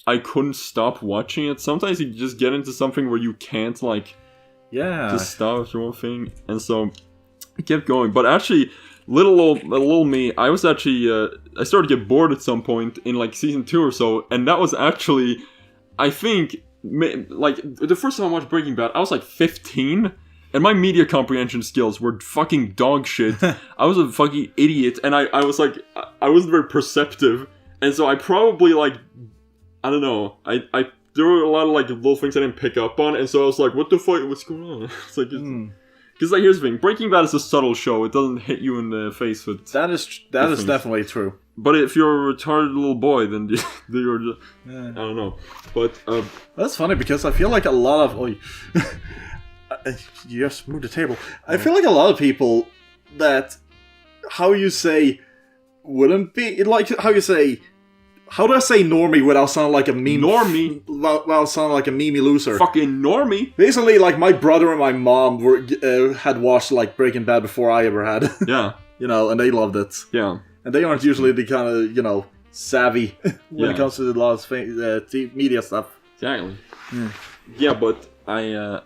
I couldn't stop watching it. Sometimes you just get into something where you can't just stop after one thing, and so I kept going. But actually, little me, I was actually I started to get bored at some point in like season 2 or so, and that was actually, I think, like the first time I watched Breaking Bad, I was like 15. And my media comprehension skills were fucking dog shit. I was a fucking idiot, and I was like, I wasn't very perceptive, and so I probably like, I don't know, there were a lot of like little things I didn't pick up on, and so I was like, what the fuck, what's going on? It's like, because like here's the thing, Breaking Bad is a subtle show. It doesn't hit you in the face with. That is definitely true. but if you're a retarded little boy, then you're just, I don't know. But that's funny because I feel like a lot of you just moved the table. I feel like a lot of people that how you say wouldn't be like how you say. How do I say normie without sounding like a meme? Normie? Without sounding like a meme loser. Fucking normie? Basically, like, my brother and my mom had watched, like, Breaking Bad before I ever had. Yeah. You know, and they loved it. Yeah. And they aren't usually the kind of, you know, savvy when it comes to a lot of media stuff. Exactly. Yeah, but I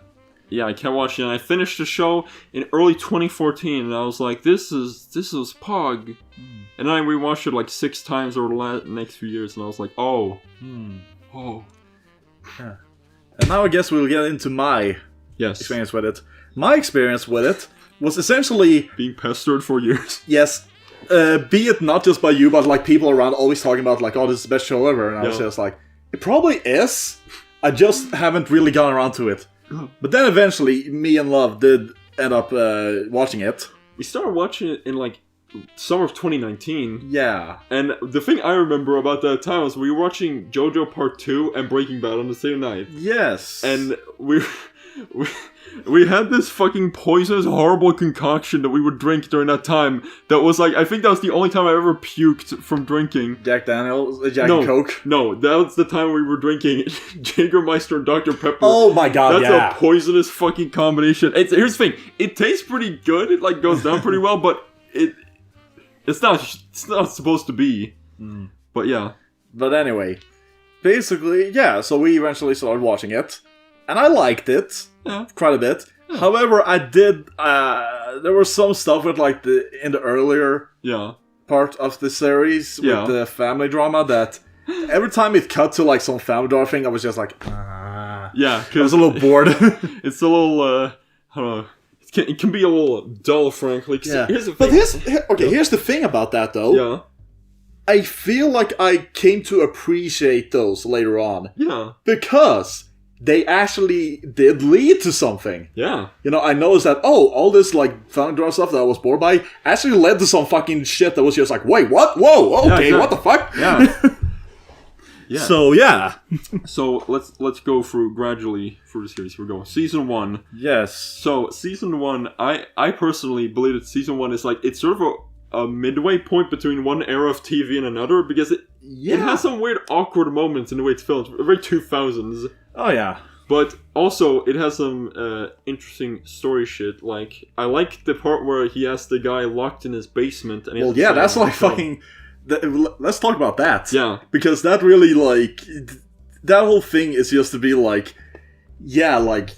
kept watching, and I finished the show in early 2014, and I was like, this is Pog. And then I rewatched it like 6 times over the next few years, and I was like, oh. Yeah. And now I guess we'll get into my experience with it. My experience with it was essentially... being pestered for years. Yes. Be it not just by you, but like people around always talking about like, oh, this is the best show ever. And I was just like, it probably is. I just haven't really gotten around to it. But then eventually, me and Love did end up watching it. We started watching it in like summer of 2019. Yeah. And the thing I remember about that time was we were watching JoJo Part 2 and Breaking Bad on the same night. Yes. And we had this fucking poisonous, horrible concoction that we would drink during that time. That was like, I think that was the only time I ever puked from drinking. Jack Daniels? Jack and Coke? No, that was the time we were drinking Jägermeister and Dr. Pepper. Oh my god, That's a poisonous fucking combination. Here's the thing, it tastes pretty good, it like goes down pretty well, but it's not supposed to be. But yeah. But anyway, basically, yeah, so we eventually started watching it. And I liked it quite a bit. Yeah. However, I did. There was some stuff with like in the earlier part of the series with the family drama that every time it cut to like some family drama thing, I was just like, I was a little bored. It's a little. I don't know. It can be a little dull, frankly. Yeah. Here's the thing about that though. Yeah. I feel like I came to appreciate those later on. Yeah. Because they actually did lead to something. Yeah. You know, I noticed that, all this, like, family drama stuff that I was bored by actually led to some fucking shit that was just like, wait, what? Whoa, okay, what the fuck? Yeah. Yeah. So, yeah. So, let's go gradually through the series. We're going Season 1. Yes. So, Season 1, I personally believe that Season 1 is, like, it's sort of a midway point between one era of TV and another, because it has some weird, awkward moments in the way it's filmed. Very 2000s. Oh, yeah. But also, it has some interesting story shit. Like, I like the part where he has the guy locked in his basement. And that's like fucking... Let's talk about that. Yeah. Because that really, like... That whole thing is just to be like... Yeah, like...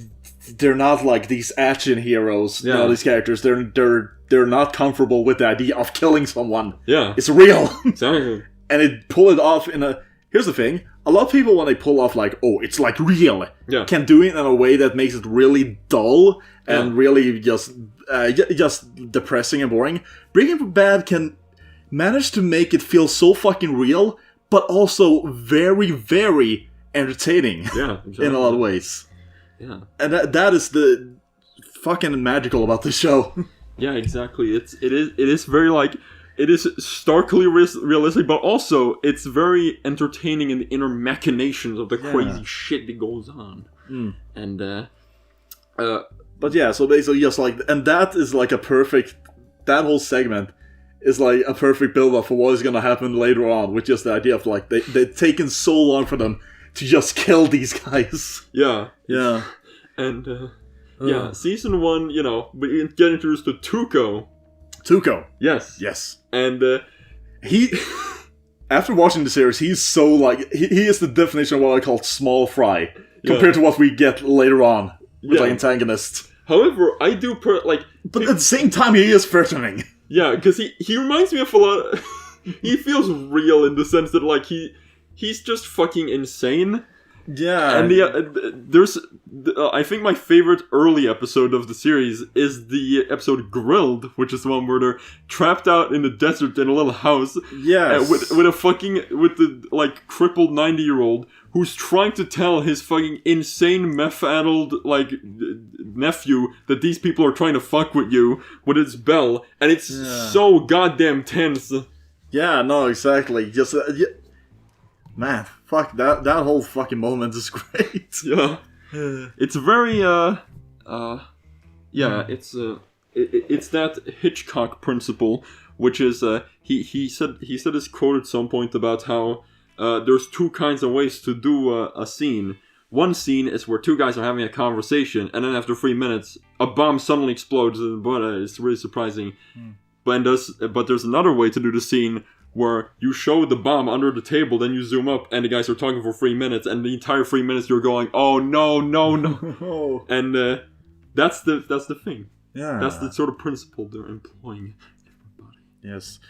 They're not like these action heroes. Yeah. You know, these characters. They're not comfortable with the idea of killing someone. Yeah. It's real. Exactly. And it pull it off in a... Here's the thing. A lot of people, when they pull off, like, it's like real, can do it in a way that makes it really dull and really just depressing and boring. Breaking Bad can manage to make it feel so fucking real, but also very, very entertaining. Yeah, exactly. In a lot of ways. Yeah. And that is the fucking magical about this show. Yeah, exactly. It is very, like... It is starkly realistic, but also it's very entertaining in the inner machinations of the crazy shit that goes on. And, but yeah, so basically just like... And that is like a perfect... That whole segment is like a perfect build-up for what is going to happen later on, which is the idea of like, they've taken so long for them to just kill these guys. Yeah. Yeah. And, Season 1, you know, we get introduced to Tuco. Yes. And he, after watching the series, he's so like, he is the definition of what I call small fry, compared to what we get later on with like antagonists. However, I do but at the same time, he is threatening. Yeah, because he reminds me of a lot. He feels real in the sense that like he's just fucking insane. Yeah. And there's... I think my favorite early episode of the series is the episode Grilled, which is the one where they're trapped out in the desert in a little house. Yes. With the, like, crippled 90-year-old who's trying to tell his fucking insane meth-addled, like, nephew that these people are trying to fuck with you with his bell. And it's so goddamn tense. Yeah, no, exactly. Just man, fuck that whole fucking moment is great. Yeah. It's very it's that Hitchcock principle, which is he said this quote at some point about how there's two kinds of ways to do a scene. One scene is where two guys are having a conversation, and then after 3 minutes, a bomb suddenly explodes, but it's really surprising. But there's another way to do the scene where you show the bomb under the table, then you zoom up, and the guys are talking for 3 minutes, and the entire 3 minutes you're going, oh no, and that's the thing. Yeah, that's the sort of principle they're employing. Everybody. Yes.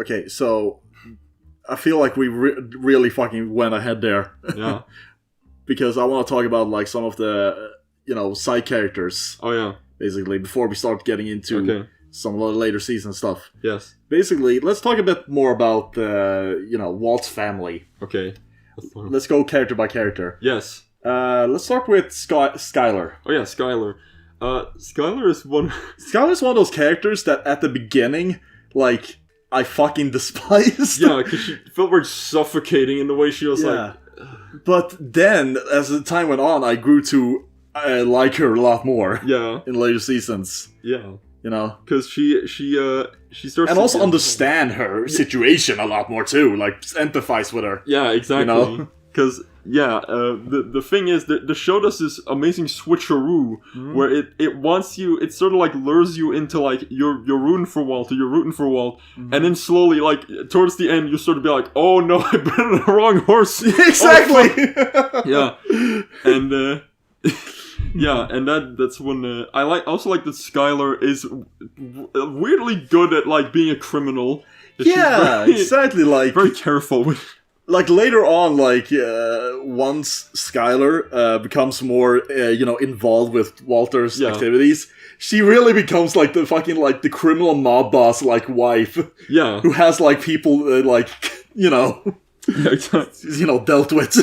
Okay, so I feel like we really fucking went ahead there. Yeah. Because I want to talk about like some of the side characters. Oh yeah. Basically, before we start getting into some of the later season stuff. Yes. Basically, let's talk a bit more about Walt's family. Okay. Let's go character by character. Yes. Let's start with Skyler. Oh yeah, Skyler. Skyler is one. Skyler's one of those characters that at the beginning, like, I fucking despised. Yeah, because she felt very suffocating in the way she was like. But then, as the time went on, I grew to like her a lot more. Yeah. In later seasons. Yeah. Because she starts and also understand her situation a lot more too, like empathize with her. Yeah, exactly. Because the thing is that the show does this amazing switcheroo where it wants you, it sort of like lures you into like you're rooting for Walt, and then slowly like towards the end you sort of be like, oh no, I've been on the wrong horse. Exactly. Yeah, and. Yeah, and that's when I also like that Skyler is weirdly good at like being a criminal. Yeah, exactly. Like very careful with. Like later on, like once Skyler becomes more involved with Walter's activities, she really becomes like the fucking like the criminal mob boss like wife. Yeah, who has like people Yeah, exactly. Dealt with.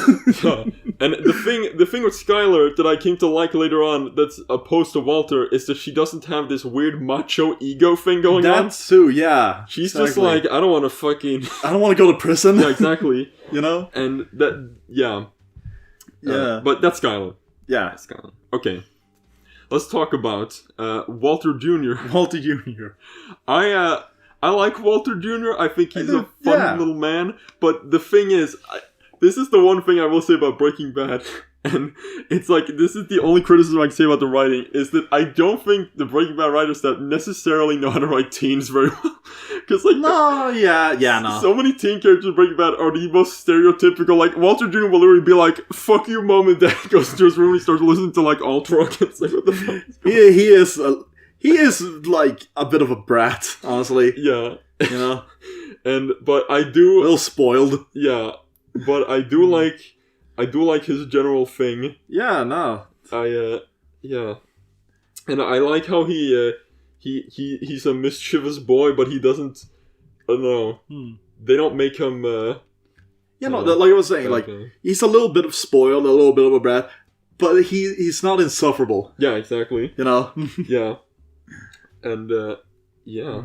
Yeah. And the thing with Skyler that I came to like later on that's opposed to Walter is that she doesn't have this weird macho ego thing going on. That too, yeah. She's just like, I don't want to I don't want to go to prison. Yeah, exactly. And that, yeah. But that's Skyler. Yeah. That's Skyler. Okay. Let's talk about Walter Jr. Walter Jr. I like Walter Jr. I think he's a fun little man. But the thing is, this is the one thing I will say about Breaking Bad. And it's like, this is the only criticism I can say about the writing, is that I don't think the Breaking Bad writers that necessarily know how to write teens very well. Because like... No. So many teen characters in Breaking Bad are the most stereotypical. Like, Walter Jr. will literally be like, fuck you, mom and dad, goes into his room and he starts listening to like alt rock. It's like, what the fuck? He is like a bit of a brat, honestly. Yeah. But I a do... little spoiled. Yeah. But I do like his general thing. Yeah, no. Yeah. And I like how he's a mischievous boy, but he doesn't, I don't know. They don't make him, like I was saying, like, he's a little bit of spoiled, a little bit of a brat, but he's not insufferable. Yeah, exactly. Yeah. And, yeah.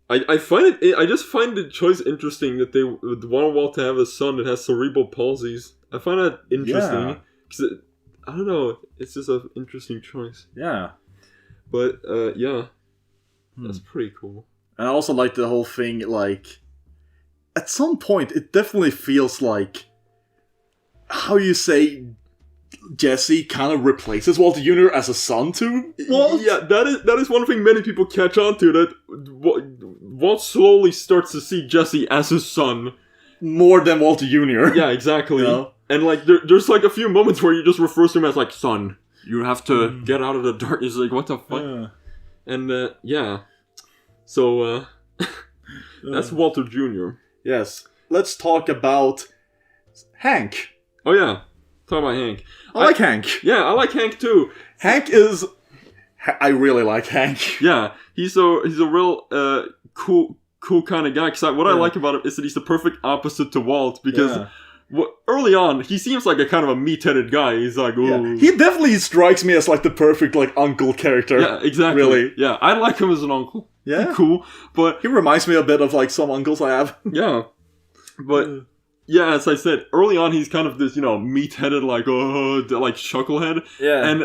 I find I just find the choice interesting that they would want Walt to have a son that has cerebral palsies. I find that interesting. Because I don't know, it's just an interesting choice. Yeah. But, yeah. That's pretty cool. And I also like the whole thing, like... At some point, it definitely feels like... How you say... Jesse kind of replaces Walter Jr. as a son to Walt? Yeah, that is one thing many people catch on to, that Walt slowly starts to see Jesse as his son. More than Walter Jr. Yeah, exactly. And like, there's like a few moments where he just refers to him as like, son, you have to get out of the darkness. Like, what the fuck? Yeah. And, yeah. So, that's Walter Jr. Yes. Let's talk about Hank. Oh, yeah. Talk about Hank. I like Hank. Yeah, I like Hank too. Hank is... I really like Hank. Yeah, he's a real cool kind of guy. Because what I like about him is that he's the perfect opposite to Walt. Because early on, he seems like a kind of a meat-headed guy. He's like, ooh. Yeah. He definitely strikes me as like the perfect like uncle character. Yeah, exactly. Really. Yeah, I like him as an uncle. Yeah. cool. But he reminds me a bit of like some uncles I have. Yeah. But yeah, as I said, early on he's kind of this, meat-headed, like chucklehead. Yeah. And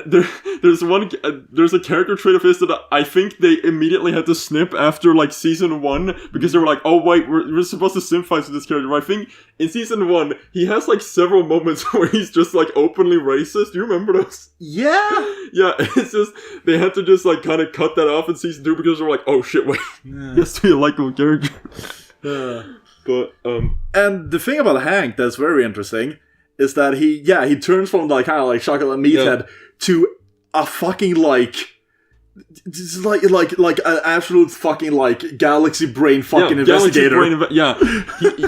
there's a character trait of his that I think they immediately had to snip after, like, season 1, because they were like, oh, wait, we're supposed to sympathize with this character. But I think in season 1, he has, like, several moments where he's just, like, openly racist. Do you remember those? Yeah! Yeah, it's just, they had to just, like, kind of cut that off in season 2 because they were like, oh, shit, wait, he has to be a likable character. But, and the thing about Hank that's very interesting is that he turns from, like, kind of like chocolate meathead to a fucking, like an absolute fucking, like, galaxy brain fucking investigator.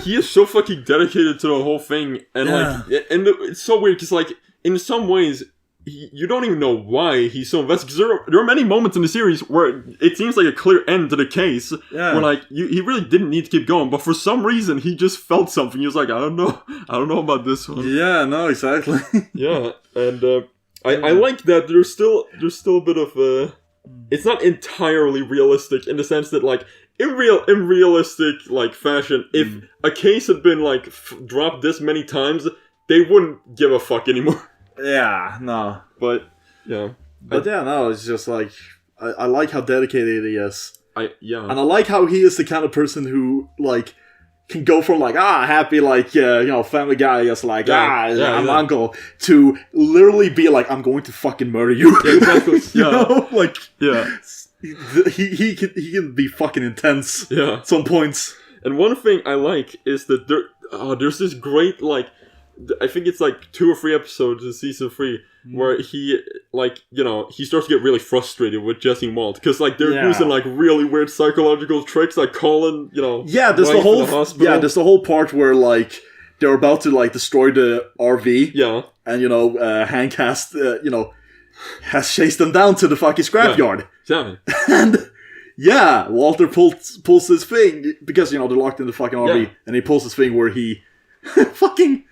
He is so fucking dedicated to the whole thing, and, and it's so weird, because, like, in some ways, you don't even know why he's so invested, because there are many moments in the series where it seems like a clear end to the case, where, like, he really didn't need to keep going, but for some reason, he just felt something. He was like, I don't know about this one. Yeah, no, exactly. Yeah, and I like that there's still a bit of it's not entirely realistic in the sense that, like, in realistic, like, fashion, if a case had been, like, dropped this many times, they wouldn't give a fuck anymore. Yeah, no. But, yeah. But yeah, no, it's just like, I like how dedicated he is. And And I like how he is the kind of person who, like, can go from, like, happy, like, family guy, just like, I'm uncle, to literally be like, I'm going to fucking murder you. Yeah, exactly. you know? Like, yeah. He can be fucking intense. Yeah. At some points. And one thing I like is that there's this great, like, I think it's like 2 or 3 episodes in season 3 where he, like, he starts to get really frustrated with Jesse and Walt, because, like, they're using, like, really weird psychological tricks, like calling, there's the whole part where, like, they're about to, like, destroy the RV. Yeah. And, Hank has, has chased them down to the fucking scrapyard. Exactly. And Walter pulls his thing, because, they're locked in the fucking RV, and he pulls his thing where he fucking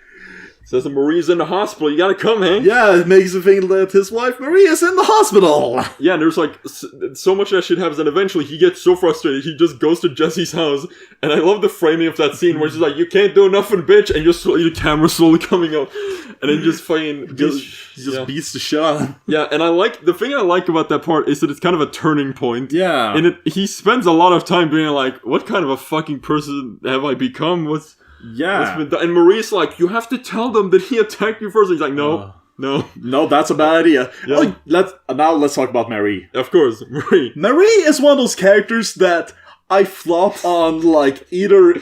says that Marie's in the hospital, you gotta come, Hank. Yeah, it makes him think that his wife Maria's in the hospital. Yeah, and there's, like, so much that shit happens, and eventually he gets so frustrated, he just goes to Jesse's house, and I love the framing of that scene where she's like, you can't do nothing, bitch, and just the camera slowly coming up, and then just fucking... He just beats the shit out of him. Yeah, and the thing I like about that part is that it's kind of a turning point. Yeah. And he spends a lot of time being like, what kind of a fucking person have I become? And Marie's like, you have to tell them that he attacked you first. And he's like, no, that's a bad idea. Yeah. Let's talk about Marie. Of course, Marie. Marie is one of those characters that I flop on, like, either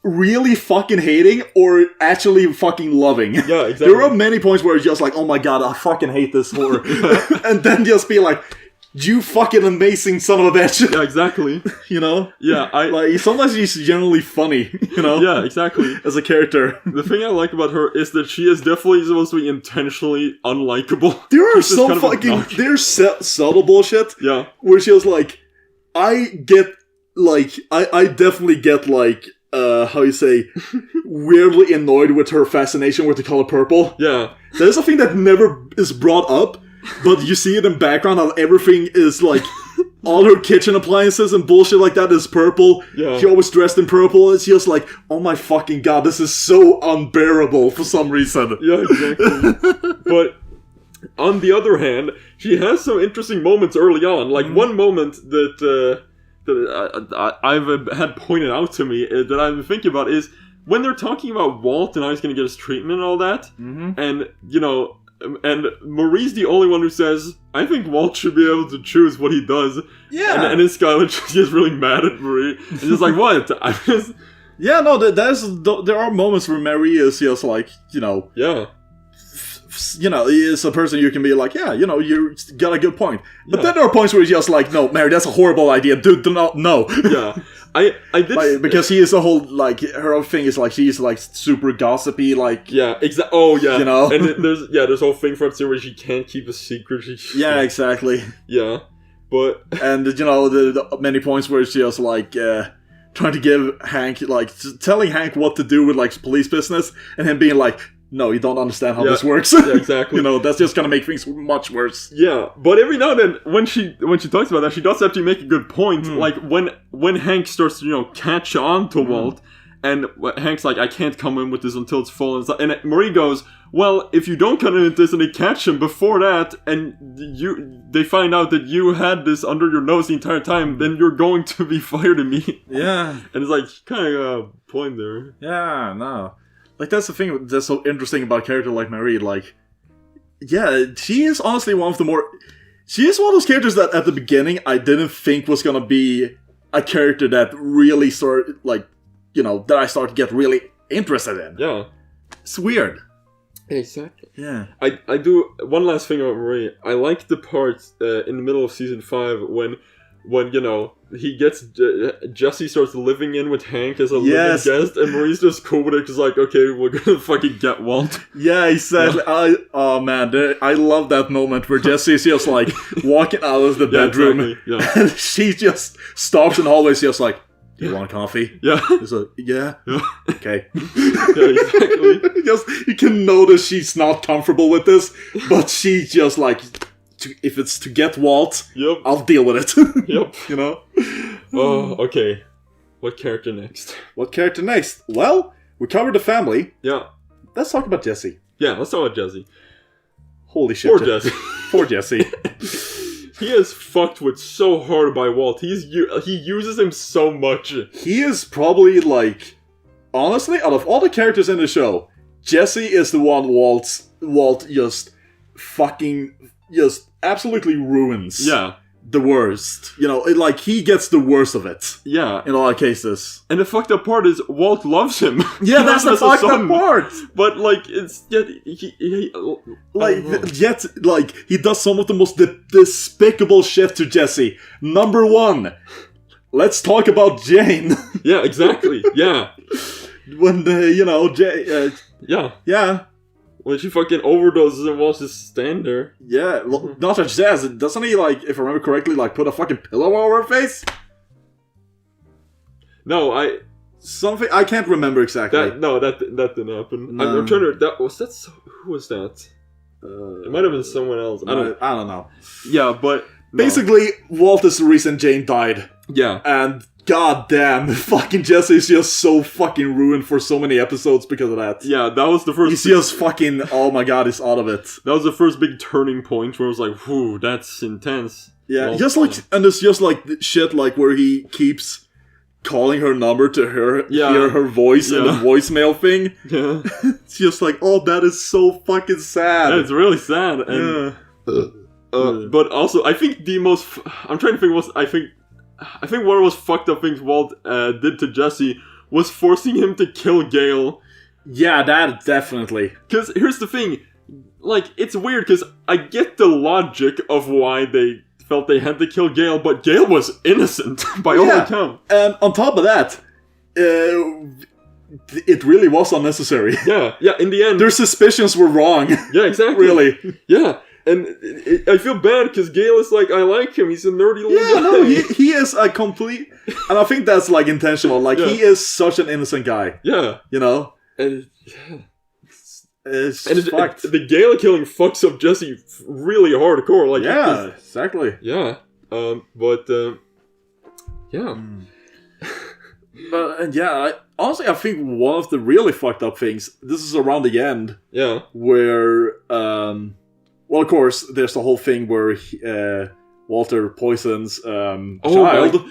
really fucking hating or actually fucking loving. Yeah, exactly. There are many points where it's just like, oh my god, I fucking hate this horror. And then just be like, you fucking amazing son of a bitch. Yeah, exactly. Yeah, sometimes he's generally funny, Yeah, exactly. As a character. The thing I like about her is that she is definitely supposed to be intentionally unlikable. There are some fucking... There's subtle bullshit. Yeah. Where she was like, I definitely get, like, how you say, weirdly annoyed with her fascination with the color purple. Yeah. That is a thing that never is brought up. But you see it in background how everything is, like, all her kitchen appliances and bullshit like that is purple. Yeah. She always dressed in purple. It's just like, oh my fucking god, this is so unbearable for some reason. Yeah, exactly. But on the other hand, she has some interesting moments early on. Like, one moment that I've had pointed out to me that I've been thinking about is when they're talking about Walt and how he's going to get his treatment and all that. And, and Marie's the only one who says, I think Walt should be able to choose what he does. Yeah. And then Skyler just gets really mad at Marie. And just like, what? Yeah, no, there are moments where Marie is just like, Yeah. Is a person you can be like, yeah, you got a good point. But then there are points where you're just like, no, Mary, that's a horrible idea. Dude, do not, no. Yeah. I did... Like, because he is a whole, like, her whole thing is, like, she's, like, super gossipy, like... Yeah, exactly. Oh, yeah. And there's this whole thing from where she can't keep a secret. Yeah, exactly. Yeah, but... And, the many points where she's just, like, trying to give Hank, like, telling Hank what to do with, like, police business, and him being like, no, you don't understand how this works. Yeah, exactly. You know, that's just gonna make things much worse. Yeah, but every now and then, when she talks about that, she does actually make a good point. Like, when Hank starts to, catch on to Walt, and Hank's like, I can't come in with this until it's full, and Marie goes, well, if you don't come in with this and they catch him before that, and they find out that you had this under your nose the entire time, then you're going to be fired immediately. Yeah. And it's like, kind of a point there. Yeah, no. Like, that's the thing that's so interesting about a character like Marie. Like, yeah, she is honestly one of the more... She is one of those characters that at the beginning I didn't think was gonna be a character that really started, like, that I started to get really interested in. Yeah. It's weird. Exactly. Yeah. I do... One last thing about Marie. I like the part in the middle of season 5 when he gets... Jesse starts living in with Hank as a living guest, and Marie's just cool with it, because like, okay, we're gonna fucking get Walt. Yeah, he said... Oh man, I love that moment where Jesse's just like walking out of the bedroom, exactly. and she just stops in the hallway, just like, do you want a coffee? Yeah. He's like, yeah. Okay. Yeah, exactly. You can notice she's not comfortable with this, but she's just like... if it's to get Walt, I'll deal with it. Yep. Oh, okay. What character next? Well, we covered the family. Yeah. Let's talk about Jesse. Yeah, let's talk about Jesse. Holy shit. Poor Jesse. Poor Jesse. He is fucked with so hard by Walt. He uses him so much. He is probably like... Honestly, out of all the characters in the show, Jesse is the one Walt just fucking... just absolutely ruins. Yeah. The worst. He gets the worst of it. Yeah. In a lot of cases. And the fucked up part is Walt loves him. Yeah, that's the fucked up part. But, it's... Yet, he does some of the most despicable shit to Jesse. Number 1. Let's talk about Jane. Yeah, exactly. Yeah. When Yeah. When she fucking overdoses and Walt's just stand there. Yeah, not just that. Doesn't he, if I remember correctly, put a fucking pillow over her face? No, Something... I can't remember exactly. That didn't happen. No. I'm trying to... Who was that? It might have been someone else. I don't know. Yeah, but... No. Basically, Walt is the reason Jane died. Yeah. And goddamn, fucking Jesse is just so fucking ruined for so many episodes because of that. Yeah, that was the first... He's just fucking... Oh my god, he's out of it. That was the first big turning point where I was like, whew, that's intense. Yeah, and there's just shit where he keeps calling her number to hear her voice in the voicemail thing. Yeah. It's just like, oh, that is so fucking sad. Yeah, it's really sad. And, but also, I think the most... I'm trying to think I think one of the most fucked up things Walt did to Jesse was forcing him to kill Gale. Yeah, that definitely. Because here's the thing. It's weird because I get the logic of why they felt they had to kill Gale, but Gale was innocent by all accounts. And on top of that, it really was unnecessary. Yeah, in the end. Their suspicions were wrong. Yeah, exactly. Really. Yeah. And I feel bad because Gale is I like him. He's a nerdy little guy. No, he is a complete... And I think that's intentional. He is such an innocent guy. Yeah. And it's fucked. The Gale killing fucks up Jesse really hardcore. Yeah, exactly. Yeah. Yeah. But honestly, I think one of the really fucked up things, this is around the end. Yeah. Where, well, of course, there's the whole thing where Walter poisons a child.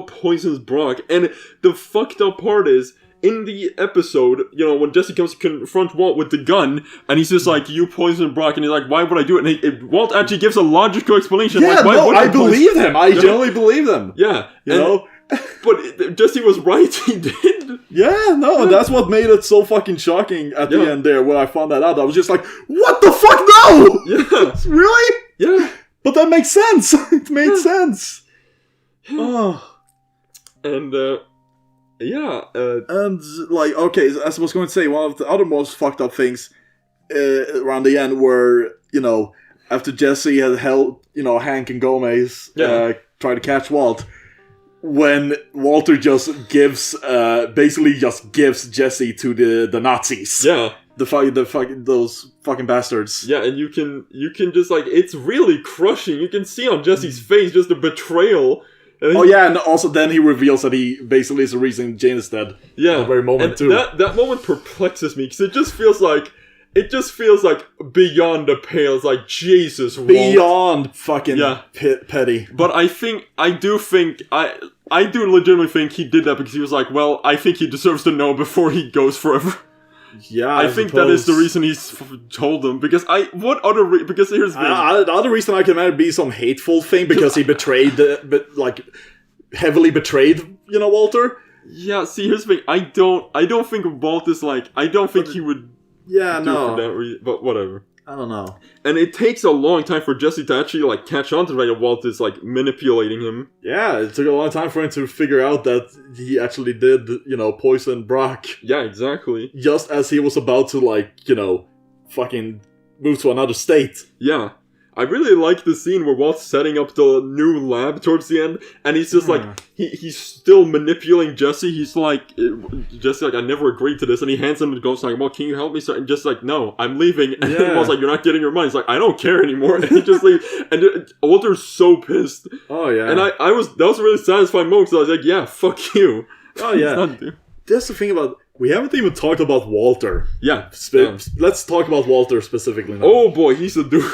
Poisons Brock. And the fucked up part is, in the episode, when Jesse comes to confront Walt with the gun, and he's just like, you poisoned Brock, and he's like, why would I do it? And Walt actually gives a logical explanation. Yeah, I believe him. I genuinely believe them. Yeah. You know? But Jesse was right, he did. Yeah, no, and that's what made it so fucking shocking at the end there, when I found that out. I was just like, what the fuck, no! Yeah. Really? Yeah. But that makes sense. It made sense. Oh. And, okay, as I was going to say, one of the other most fucked up things around the end were, after Jesse had held, Hank and Gomez try to catch Walt, when Walter just gives Jesse to the Nazis. Yeah. those fucking bastards. Yeah, and you can just like, it's really crushing. You can see on Jesse's face just the betrayal. And also then he reveals that he basically is the reason Jane is dead. Yeah, at the very moment and too. That moment perplexes me because it just feels like beyond the pale. It's like, Jesus, beyond fucking petty. But I do legitimately think he did that because he was like, well, I think he deserves to know before he goes forever. Yeah, I think that is the reason he's told them. Because because here's the thing. The other reason I can imagine be some hateful thing because he betrayed, heavily betrayed, Walter. Yeah, see, here's the thing. I don't think Walt is like, I don't think he would. Yeah, do it for that reason, but whatever. I don't know. And it takes a long time for Jesse to actually like catch on to the fact that Walt is like manipulating him. Yeah, it took a long time for him to figure out that he actually did, poison Brock. Yeah, exactly. Just as he was about to fucking move to another state. Yeah. I really like the scene where Walt's setting up the new lab towards the end, and he's just like, he's still manipulating Jesse. He's like, Jesse, like, I never agreed to this, and he hands him the ghost, like, well, can you help me? And just like, no, I'm leaving. And then Walt's like, you're not getting your money. He's like, I don't care anymore. And he just leaves. And Walter's so pissed. Oh, yeah. And that was a really satisfying moment, so I was like, yeah, fuck you. Oh, yeah. That's the thing about... We haven't even talked about Walter. Yeah. Let's talk about Walter specifically now. Oh, boy, he's a dude.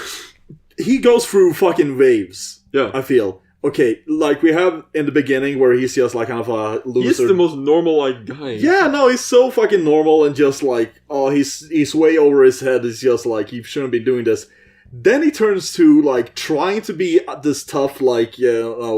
He goes through fucking waves. Yeah. I feel. Okay, like we have in the beginning where he's just like kind of a loser. He's the most normal like guy. Yeah, no, he's so fucking normal and just like, oh, he's way over his head. It's just like, he shouldn't be doing this. Then he turns to like trying to be this tough like,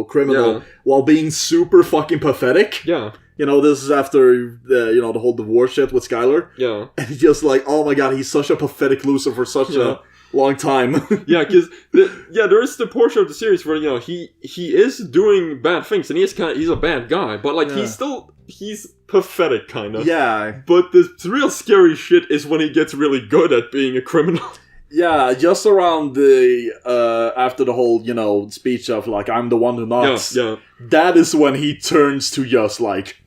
criminal while being super fucking pathetic. Yeah. This is after the whole divorce shit with Skyler. Yeah. And he's just like, oh my god, he's such a pathetic loser for such a long time. Yeah, because there is the portion of the series where he is doing bad things and he's a bad guy, but like he's pathetic kind of. Yeah. But the real scary shit is when he gets really good at being a criminal. Yeah, just around the after the whole speech of like, I'm the one who knocks. Yeah. That is when he turns to just like,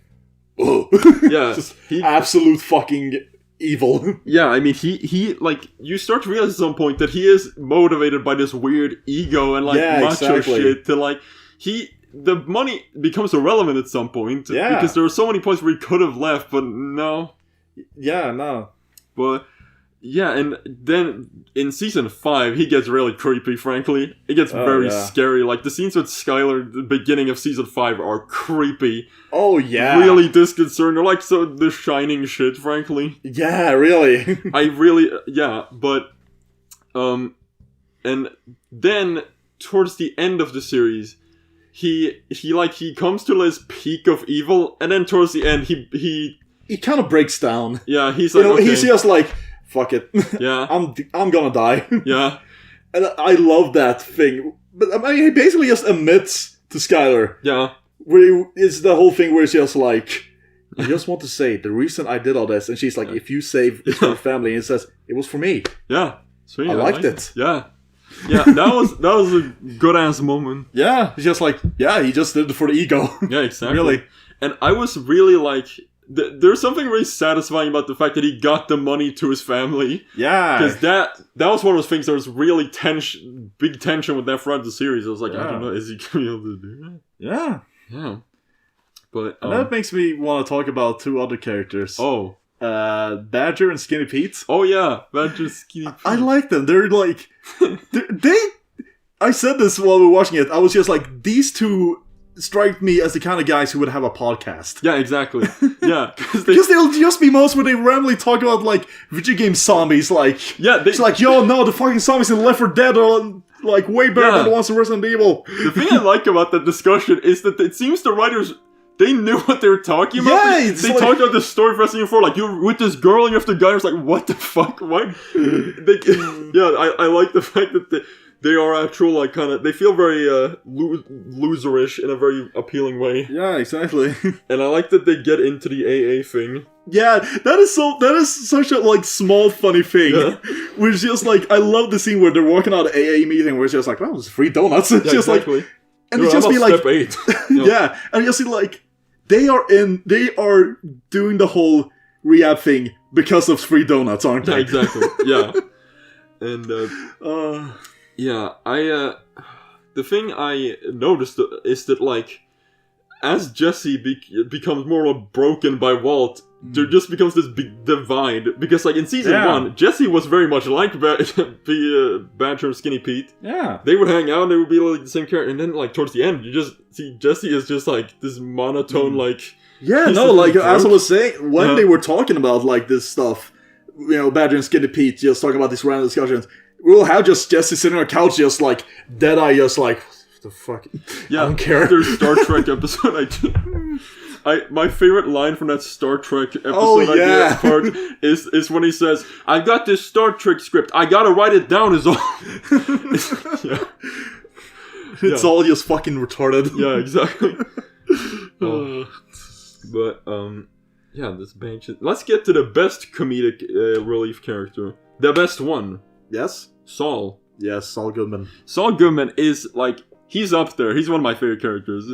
oh. Yeah. Just absolute fucking evil. Yeah, I mean, he like, you start to realize at some point that he is motivated by this weird ego and like macho shit to like, the money becomes irrelevant at some point. Yeah. Because there are so many points where he could have left, but no. Yeah, no. But, yeah, and then in season 5, he gets really creepy, frankly. It gets very scary. Like, the scenes with Skyler at the beginning of season 5 are creepy. Oh, yeah. Really disconcerting. They're like the Shining shit, frankly. Yeah, really. But, and then, towards the end of the series, he comes to this peak of evil, and then towards the end, he kind of breaks down. Yeah, he's like, okay. He's just like, fuck it. Yeah. I'm gonna die. Yeah. And I love that thing. But I mean, he basically just admits to Skyler. Yeah. Where it's the whole thing where it's just like, I just want to say, the reason I did all this, and she's like, if you save it for the family, and it says, it was for me. Yeah. Sweet. I liked it. Yeah. Yeah, that was a good ass moment. Yeah. He's just like, he just did it for the ego. Yeah, exactly. Really. And I was really like, there's something really satisfying about the fact that he got the money to his family. Yeah. Because that was one of those things that was really big tension with that throughout the series. I was like, I don't know, is he going to be able to do that? Yeah. Yeah. But and that makes me want to talk about two other characters. Oh. Badger and Skinny Pete. Oh yeah, Badger, Skinny Pete. I like them. They're like... I said this while we were watching it. I was just like, these two strike me as the kind of guys who would have a podcast. Yeah, exactly. Yeah, because they'll just be moments where they randomly talk about like video game zombies. Like, it's like, yo, no, the fucking zombies in Left 4 Dead are like way better than the ones in Resident Evil. The thing I like about that discussion is that it seems the writers, they knew what they were talking about. Yeah, they talked about the story for Resident Evil 4, like, you're with this girl and you have the guy. It's like, what the fuck? What? I like the fact that they are actual, like, kind of... They feel very loserish in a very appealing way. Yeah, exactly. And I like that they get into the AA thing. Yeah, that is such a, like, small, funny thing. Yeah. Where it's just, like, I love the scene where they're walking out of AA meeting where it's just like, oh, it's free donuts. It's just exactly. Like... And it's just be like... Step 8. Yeah, and you see, like, they are doing the whole rehab thing because of free donuts, aren't Yeah, they? exactly. Yeah. And yeah, the thing I noticed is that like as Jesse becomes more broken by Walt, there just becomes this big divide. Because like in season 1, Jesse was very much like Badger and Skinny Pete. Yeah. They would hang out and they would be like the same character, and then like towards the end you just see Jesse is just like this monotone like... Yeah, no, like as I was saying, when they were talking about like this stuff, you know, Badger and Skinny Pete just talking about these random discussions, we'll have just Jesse sitting on a couch just like dead-eye, just like, what the fuck? Yeah, I don't care. There's Star Trek episode my favorite line from that Star Trek episode part is when he says, "I've got this Star Trek script. I gotta write it down." Is all. It's all just fucking retarded. Yeah, exactly. But yeah, this bench. Let's get to the best comedic relief character. The best one. Yes. Saul. Yes, Saul Goodman. Saul Goodman is like, he's up there. He's one of my favorite characters.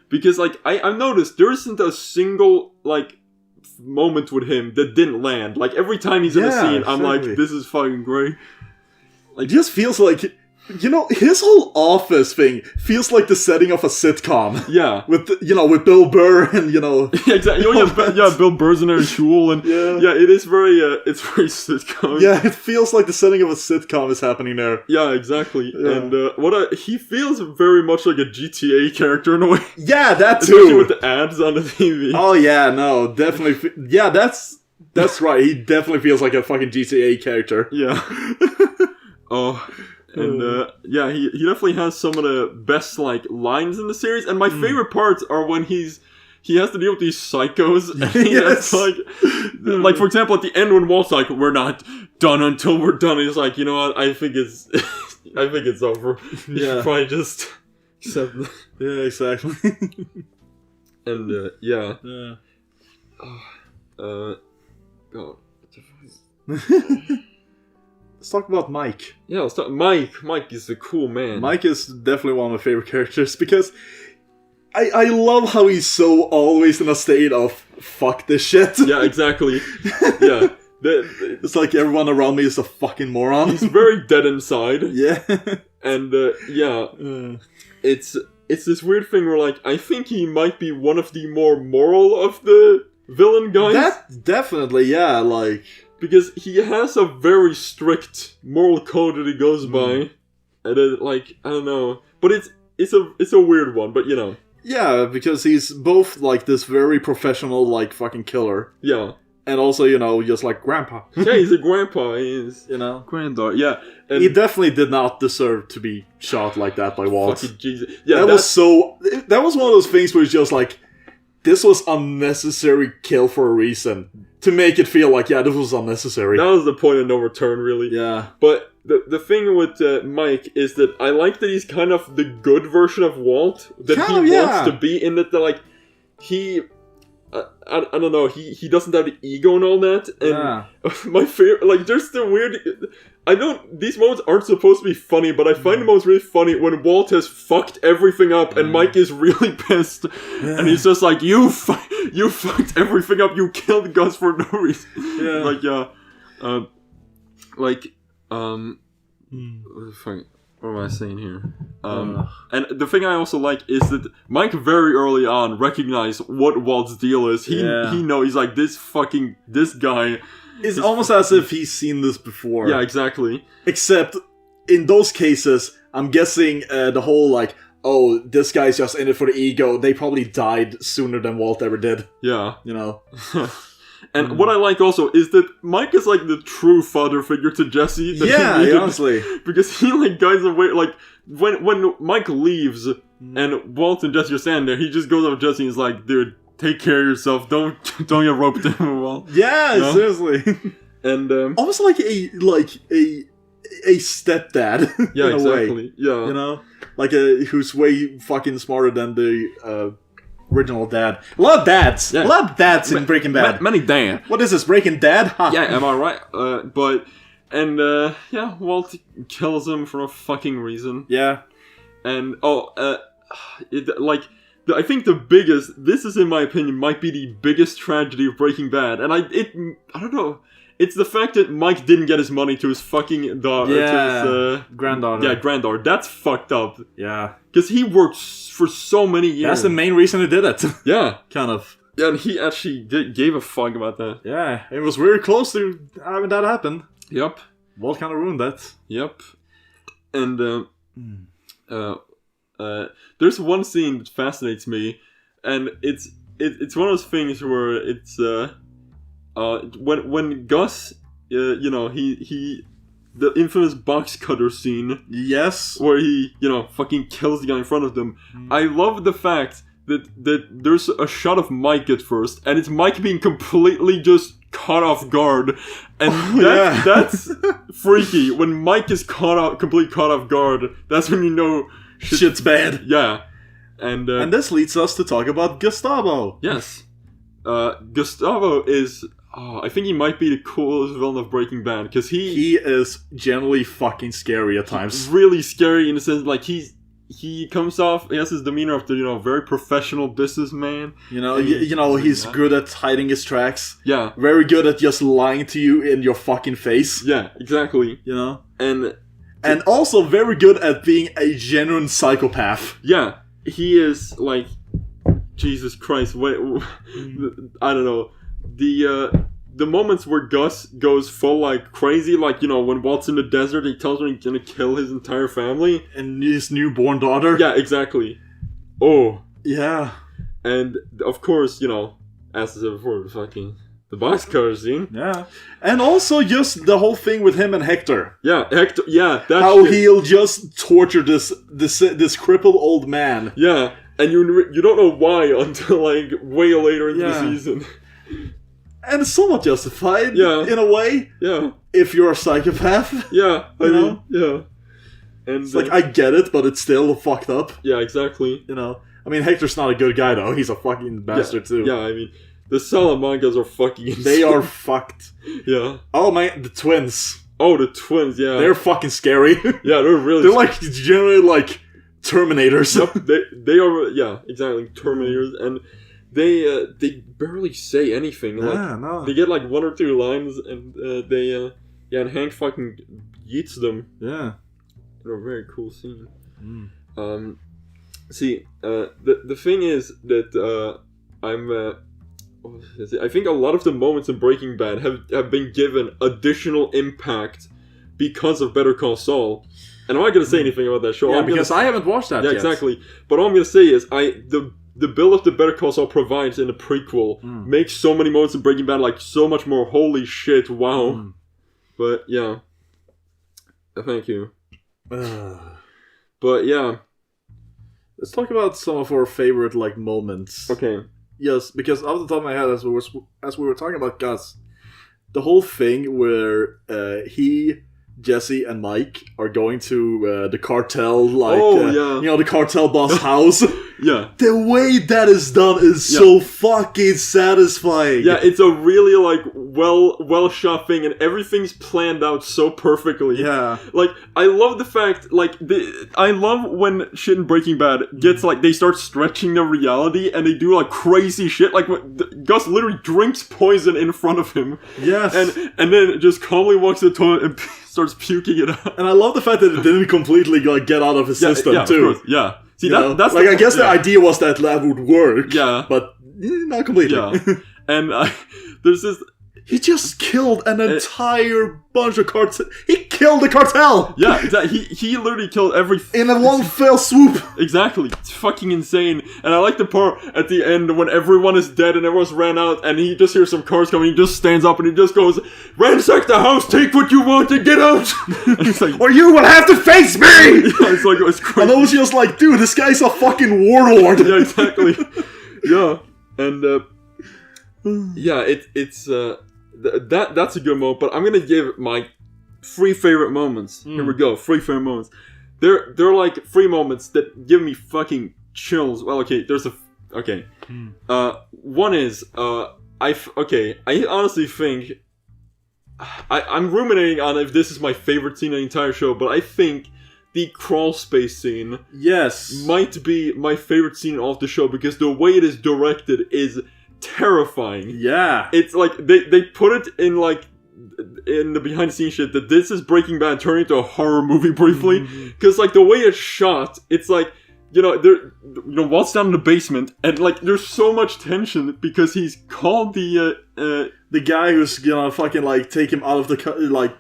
Because like I've noticed there isn't a single like moment with him that didn't land. Like every time he's in a scene, I'm like, this is fucking great. Like, it just feels like, you know, his whole office thing feels like the setting of a sitcom. Yeah. With, you know, with Bill Burr and, you know... Exactly. Bill Burr's in there and Shul, and it is very, it's very sitcom. Yeah, it feels like the setting of a sitcom is happening there. Yeah, exactly. Yeah. And he feels very much like a GTA character in a way. Yeah, that too! Especially with the ads on the TV. Oh yeah, no, definitely. Yeah, that's right, he definitely feels like a fucking GTA character. Yeah. And he definitely has some of the best like lines in the series, and my favorite parts are when he has to deal with these psychos. And Yes. like for example, at the end when Walt's like, "We're not done until we're done," he's like, "You know what? I think it's over. You should probably just accept." Yeah, exactly. And Yeah. God. Let's talk about Mike. Yeah, let's talk. Mike is a cool man. Mike is definitely one of my favorite characters because I love how he's so always in a state of fuck this shit. Yeah, exactly. Yeah. It's like everyone around me is a fucking moron. He's very dead inside. Yeah. And it's this weird thing where like I think he might be one of the more moral of the villain guys. That definitely, yeah, like, because he has a very strict moral code that he goes by, and it, like, I don't know, but it's a weird one, but you know. Yeah, because he's both like this very professional like fucking killer. Yeah. And also, you know, just like grandpa. Yeah, he's a grandpa. He's, you know, granddaughter. Yeah, and he definitely did not deserve to be shot like that by Walt. Fucking Jesus. Yeah, that was one of those things where it's just like, this was unnecessary kill for a reason to make it feel like, yeah, this was unnecessary. That was the point of no return, really. Yeah. But the thing with Mike is that I like that he's kind of the good version of Walt that he wants to be, in that like he. I don't know, he doesn't have the ego and all that, and my favorite, like, there's the weird, these moments aren't supposed to be funny, but I find the moments really funny when Walt has fucked everything up, and Mike is really pissed, and he's just like, you fucked everything up, you killed Gus for no reason. What am I saying here? And the thing I also like is that Mike very early on recognized what Walt's deal is. He knows, he's like, this guy. It's almost as if he's seen this before. Yeah, exactly. Except, in those cases, I'm guessing the whole like, oh, this guy's just in it for the ego, they probably died sooner than Walt ever did. Yeah. You know? And what I like also is that Mike is like the true father figure to Jesse. Honestly. Because he like guides away, like, when Mike leaves and Walt and Jesse are standing there, he just goes up to Jesse and is like, dude, take care of yourself, don't get roped in, Walt. Yeah, you know? Seriously. And almost like a stepdad. Yeah, in exactly. A way, yeah. You know? Like who's way fucking smarter than the original dad. A lot of dads. Yeah. A lot of dads in Breaking Bad. Many dads. What is this, Breaking Dad? Huh. Yeah, am I right? Walt kills him for no fucking reason. Yeah. And, I think this is in my opinion, might be the biggest tragedy of Breaking Bad. And I don't know. It's the fact that Mike didn't get his money to his fucking daughter. Yeah, to his, granddaughter. Yeah, granddaughter. That's fucked up. Yeah. Because he worked for so many years. That's the main reason he did it. Yeah. Kind of. Yeah, and he actually gave a fuck about that. Yeah, it was very close to having that happen. Yep. What kind of ruined that? Yep. And there's one scene that fascinates me, and it's one of those things where it's when Gus, you know, he the infamous box cutter scene. Yes. Where he, you know, fucking kills the guy in front of them. I love the fact that there's a shot of Mike at first, and it's Mike being completely just caught off guard, and that's freaky. When Mike is completely caught off guard, that's when you know shit's bad. Yeah, and this leads us to talk about Gustavo. Yes, Gustavo is. Oh, I think he might be the coolest villain of Breaking Bad because he is generally fucking scary at times. Really scary in the sense like he comes off. He has his demeanor of the, you know, very professional businessman. You know, he's good at hiding his tracks. Yeah, very good at just lying to you in your fucking face. Yeah, exactly. You know, and also very good at being a genuine psychopath. Yeah, he is like Jesus Christ. Wait, I don't know. The moments where Gus goes full like crazy, like, you know, when Walt's in the desert, he tells him he's gonna kill his entire family and his newborn daughter. Yeah, exactly. Oh, yeah. And of course, you know, as I said before, fucking the box cutter scene. Yeah, and also just the whole thing with him and Hector. Yeah, Hector. Yeah, that how he'll just torture this crippled old man. Yeah, and you don't know why until like way later in the season. And it's somewhat justified, in a way. Yeah. If you're a psychopath. Yeah. You know? Yeah. And it's like, I get it, but it's still fucked up. Yeah, exactly. You know? I mean, Hector's not a good guy, though. He's a fucking bastard, too. Yeah, I mean, the Salamancas are fucking insane. They are fucked. Yeah. Oh, man, the twins. Oh, the twins, yeah. They're fucking scary. Yeah, they're really They're like, generally, like, Terminators. Yep, they are, yeah, exactly, Terminators, and they barely say anything. Like, no. They get like one or two lines, and and Hank fucking yeets them. Yeah. In a very cool scene. See, the thing is that I think a lot of the moments in Breaking Bad have been given additional impact because of Better Call Saul. And I'm not going to say anything about that show. Yeah, because I haven't watched that yet. Yeah, exactly. But all I'm going to say is the build-up that Better Call Saul provides in the prequel makes so many moments in Breaking Bad like so much more holy shit, wow. But yeah. Thank you. But yeah. Let's talk about some of our favorite like moments. Okay. Yes, because off the top of my head, as we were talking about Gus, the whole thing where Jesse and Mike are going to the cartel, like, you know, the cartel boss house. Yeah. The way that is done is so fucking satisfying. Yeah, it's a really, like, well shot thing, and everything's planned out so perfectly. Yeah. Like, I love the fact, like, I love when shit in Breaking Bad gets, like, they start stretching the reality, and they do, like, crazy shit. Like, Gus literally drinks poison in front of him. Yes. And then just calmly walks to the toilet and starts puking it out. And I love the fact that it didn't completely, like, get out of his system, too. Of course. Yeah. See, that's like, I guess the idea was that would work. Yeah. But not completely. Yeah. And there's this... He just killed an entire bunch of cartel. He killed the cartel! Yeah, exactly. He literally killed everything. In a one fell swoop! Exactly. It's fucking insane. And I like the part at the end when everyone is dead and everyone's ran out and he just hears some cars coming. He just stands up and he just goes, "Ransack the house, take what you want and get out!" And it's like, or you will have to face me! Yeah, it's crazy. And I was just like, dude, this guy's a fucking warlord! Yeah, exactly. Yeah. And, yeah, it's that's a good moment, but I'm gonna give my 3 favorite moments. Here we go, 3 favorite moments. They're like 3 moments that give me fucking chills. Well, okay, there's one is I honestly think I'm ruminating on if this is my favorite scene in the entire show, but I think the crawl space scene might be my favorite scene of the show because the way it is directed is terrifying. Yeah. It's like they put it in like in the behind the scenes shit that this is Breaking Bad turned into a horror movie briefly because like the way it's shot, it's like Walt's down in the basement and like there's so much tension because he's called the guy who's gonna fucking like take him out of the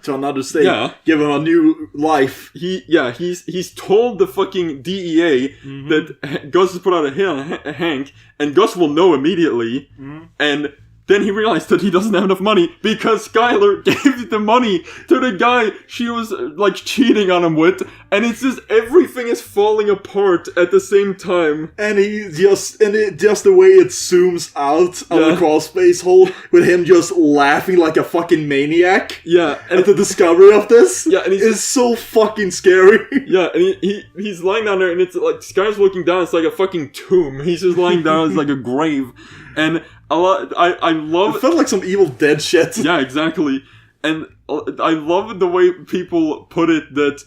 to another state, give him a new life. He's told the fucking DEA that Gus has put out a hit on Hank, and Gus will know immediately, and then he realized that he doesn't have enough money because Skyler gave the money to the guy she was like cheating on him with, and it's just everything is falling apart at the same time. And just the way it zooms out of the crawl space hole with him just laughing like a fucking maniac. Yeah, and at the discovery of this. Yeah, and it's so fucking scary. Yeah, and he's lying down there, and it's like Skyler's looking down. It's like a fucking tomb. He's just lying down. It's like a grave, and. I love... It felt like some Evil Dead shit. Yeah, exactly. And I love the way people put it that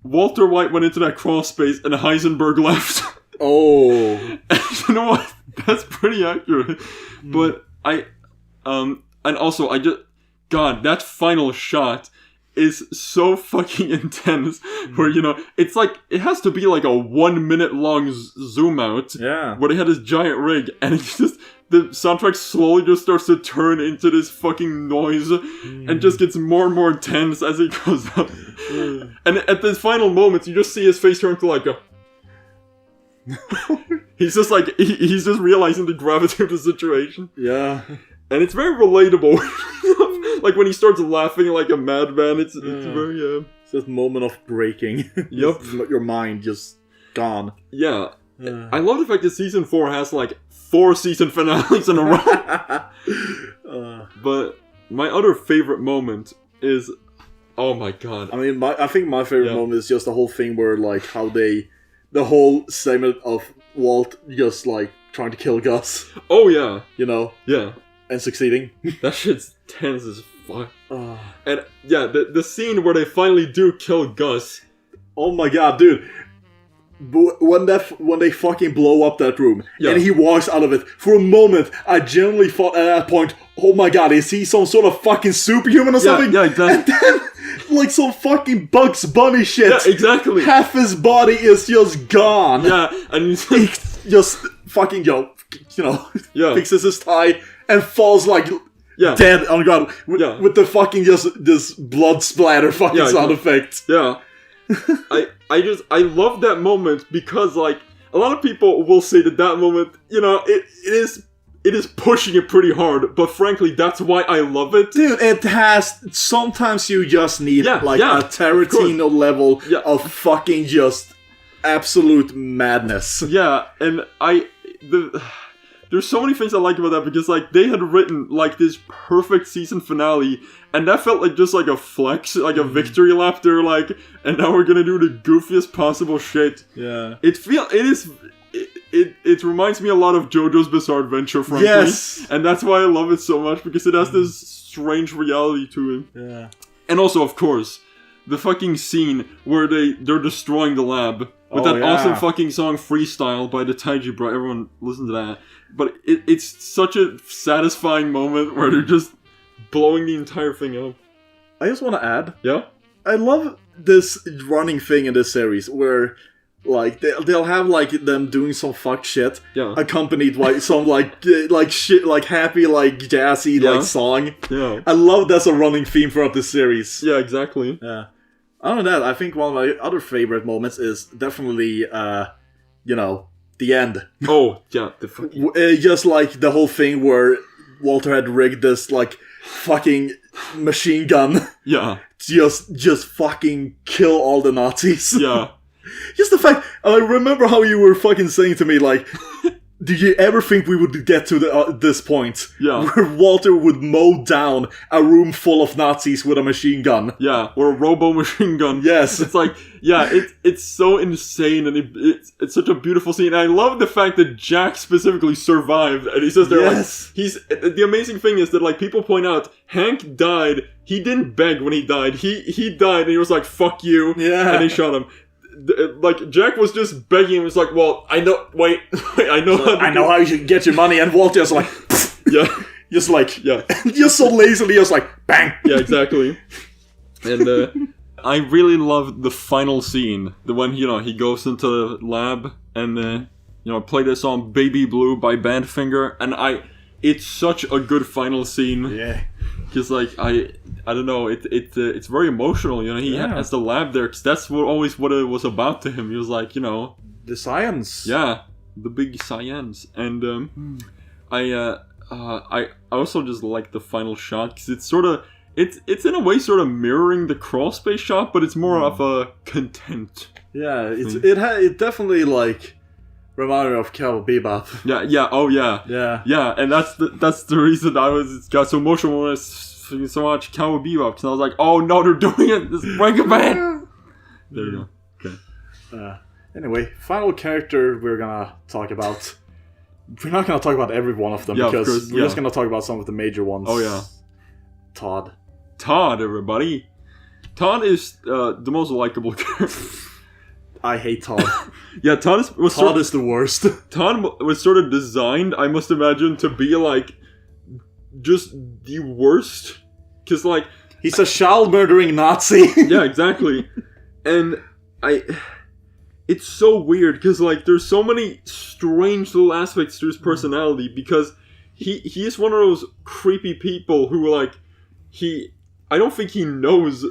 Walter White went into that crawl space and Heisenberg left. Oh. And you know what? That's pretty accurate. But and also God, that final shot is so fucking intense where, it's like, it has to be like a 1 minute long zoom out. Yeah. Where they had this giant rig and it's just... The soundtrack slowly just starts to turn into this fucking noise and just gets more and more intense as it goes up. And at this final moment, you just see his face turn to like a... He's just like, he's just realizing the gravity of the situation. Yeah. And it's very relatable. Like when he starts laughing like a madman, it's very... It's this moment of breaking. Yep. Your mind just gone. Yeah. I love the fact that season 4 has like 4 season finales in a row. But my other favorite moment is, oh my god. I mean, I think my favorite moment is just the whole thing where like how the whole segment of Walt just like trying to kill Gus. Oh yeah. Yeah. And succeeding. That shit's tense as fuck. And yeah, the scene where they finally do kill Gus. Oh my god, dude. When they fucking blow up that room and he walks out of it, for a moment I genuinely thought at that point, oh my god, is he some sort of fucking superhuman or something? Yeah, exactly. And then like some fucking Bugs Bunny shit. Yeah, exactly. Half his body is just gone. Yeah, and he just fucking fixes his tie and falls like dead on the ground with the fucking just this blood splatter fucking sound effect. Yeah. I love that moment because like a lot of people will say that moment, it is pushing it pretty hard, but frankly that's why I love it. Dude, it has, sometimes you just need a Tarantino level of fucking just absolute madness. Yeah, and there's so many things I like about that because like they had written like this perfect season finale and that felt like just like a flex, like a victory lap. They're like, and now we're gonna do the goofiest possible shit. Yeah. It reminds me a lot of JoJo's Bizarre Adventure, frankly. Yes. And that's why I love it so much because it has this strange reality to it. Yeah. And also, of course, the fucking scene where they're destroying the lab with that awesome fucking song Freestyle by the Taiji Bro. Everyone listen to that. But it's such a satisfying moment where they're just blowing the entire thing up. I just want to add. Yeah? I love this running thing in this series where, like, they'll have, like, them doing some fuck shit accompanied by some, like shit, like, happy, like, jazzy, like, song. Yeah. I love that's a running theme throughout this series. Yeah, exactly. Yeah. Other than that, I think one of my other favorite moments is definitely, the end. Oh, yeah. The fucking... Just like the whole thing where Walter had rigged this, like, fucking machine gun. Yeah. Just fucking kill all the Nazis. Yeah. Just the fact, I remember how you were fucking saying to me, like, did you ever think we would get to this point? Yeah. Where Walter would mow down a room full of Nazis with a machine gun. Yeah, or a robo machine gun. Yes. It's like, it's so insane and it's such a beautiful scene. And I love the fact that Jack specifically survived. And he's just there like, the amazing thing is that like people point out, Hank died, he didn't beg when he died. He died and he was like, fuck you. Yeah. And they shot him. like Jack was just begging him. It's like, well, I know. Wait, I know. So, I know how you should get your money, and Walt just like, yeah, just like, yeah, just so lazily, just like, bang. Yeah, exactly. And I really love the final scene, the when he goes into the lab and play the song "Baby Blue" by Badfinger, and it's such a good final scene. Yeah. Because I don't know, it's very emotional. He has the lab there, because that's what it was about to him. He was like, the science. Yeah, the big science. And I also just like the final shot, because it's sort of it's in a way sort of mirroring the crawl space shot, but it's more of a content. Yeah, it definitely like reminded me of Cowboy Bebop. Yeah, oh yeah. Yeah, and that's the reason it got so emotional when I so much Cowboy Bebop, because I was like, oh no, they're doing it, this Breaking Bad. There you go. Okay. Anyway, final character we're gonna talk about. We're not gonna talk about every one of them, because we're just gonna talk about some of the major ones. Oh yeah. Todd, everybody. Todd is the most likable character. I hate Todd. Yeah, Todd is the worst. Todd was sort of designed, I must imagine, to be like just the worst. Because like he's a child murdering Nazi. Yeah, exactly. And it's so weird because like there's so many strange little aspects to his personality, because he is one of those creepy people who like I don't think he knows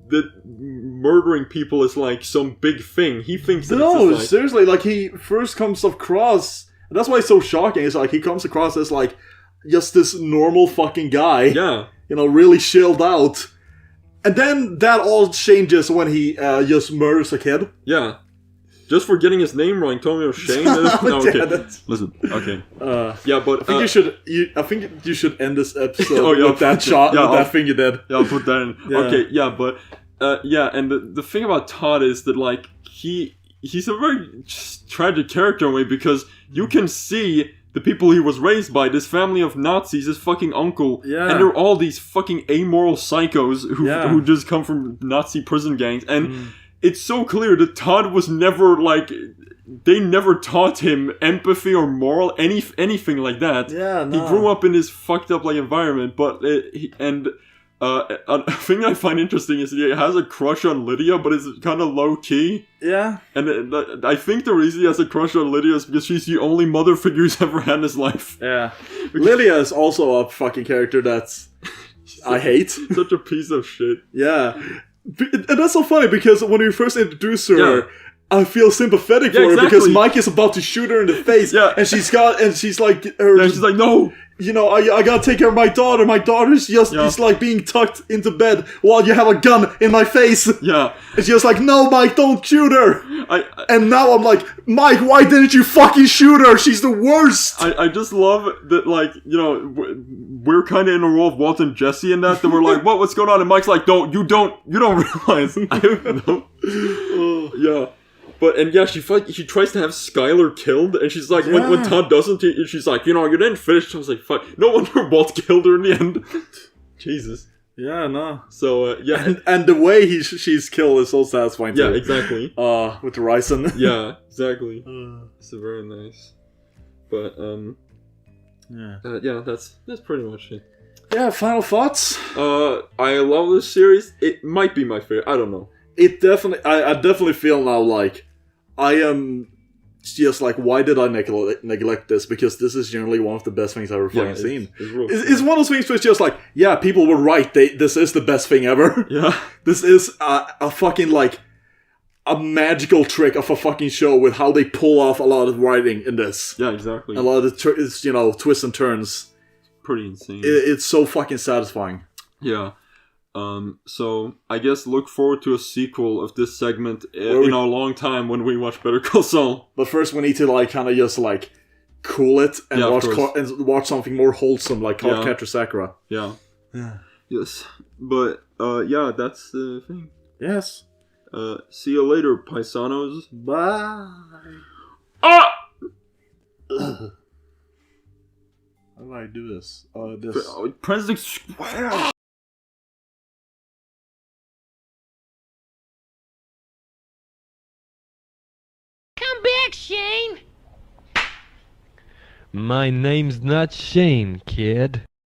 that murdering people is like some big thing. He thinks that it's seriously, like he first comes across, and that's why it's so shocking. It's like he comes across as like just this normal fucking guy. Yeah. Really chilled out. And then that all changes when he just murders a kid. Yeah. Just for getting his name wrong, Tommy O'Shane. Okay. Listen. Okay. Yeah, but I think you should end this episode with that shot, with that thing you did. Yeah, I'll put that in. Yeah. Okay. Yeah, but and the thing about Todd is that like he's a very tragic character in a way, because you can see the people he was raised by, this family of Nazis, his fucking uncle, and they're all these fucking amoral psychos who just come from Nazi prison gangs, and it's so clear that Todd was never like, they never taught him empathy or moral, anything like that. Yeah, no. He grew up in this fucked up like environment, but a thing I find interesting is he has a crush on Lydia, but it's kind of low key. Yeah. And I think the reason he has a crush on Lydia is because she's the only mother figure he's ever had in his life. Yeah. Lydia is also a fucking character that's I hate. Such a piece of shit. Yeah. And that's so funny, because when we first introduced her, I feel sympathetic for her, because Mike is about to shoot her in the face, and she's like, she's like, no, I gotta take care of my daughter. My daughter's just like being tucked into bed while you have a gun in my face. Yeah, and she's like, no, Mike, don't shoot her. And now I'm like, Mike, why didn't you fucking shoot her? She's the worst. I just love that, like, we're kind of in a role of Walt and Jesse in that we're like, what's going on? And Mike's like, you don't realize. I don't know. Yeah. But, and yeah, she tries to have Skyler killed, and she's like, when Todd doesn't, she's like, you didn't finish. I was like, fuck. No wonder Walt killed her in the end. Jesus. Yeah, no. So, yeah. And the way she's killed is so satisfying, too. Yeah, exactly. With the ricin. Yeah, exactly. It's very nice. But, yeah, that's pretty much it. Yeah, final thoughts? I love this series. It might be my favorite. I don't know. I definitely feel now like I am just like, why did I neglect this? Because this is generally one of the best things I've ever fucking seen. It's one of those things where it's just like, yeah, people were right. This is the best thing ever. Yeah. This is a fucking like a magical trick of a fucking show with how they pull off a lot of writing in this. Yeah, exactly. A lot of the twists and turns. Pretty insane. It's so fucking satisfying. Yeah. So I guess look forward to a sequel of this segment in a long time when we watch Better Call Saul. But first we need to like kind of just like cool it and watch something more wholesome like Cardcaptor Sakura. Yeah. Yes. But yeah, that's the thing. Yes. See you later, paisanos. Bye. Ah! How do I do this? Press the square. My name's not Shane, kid.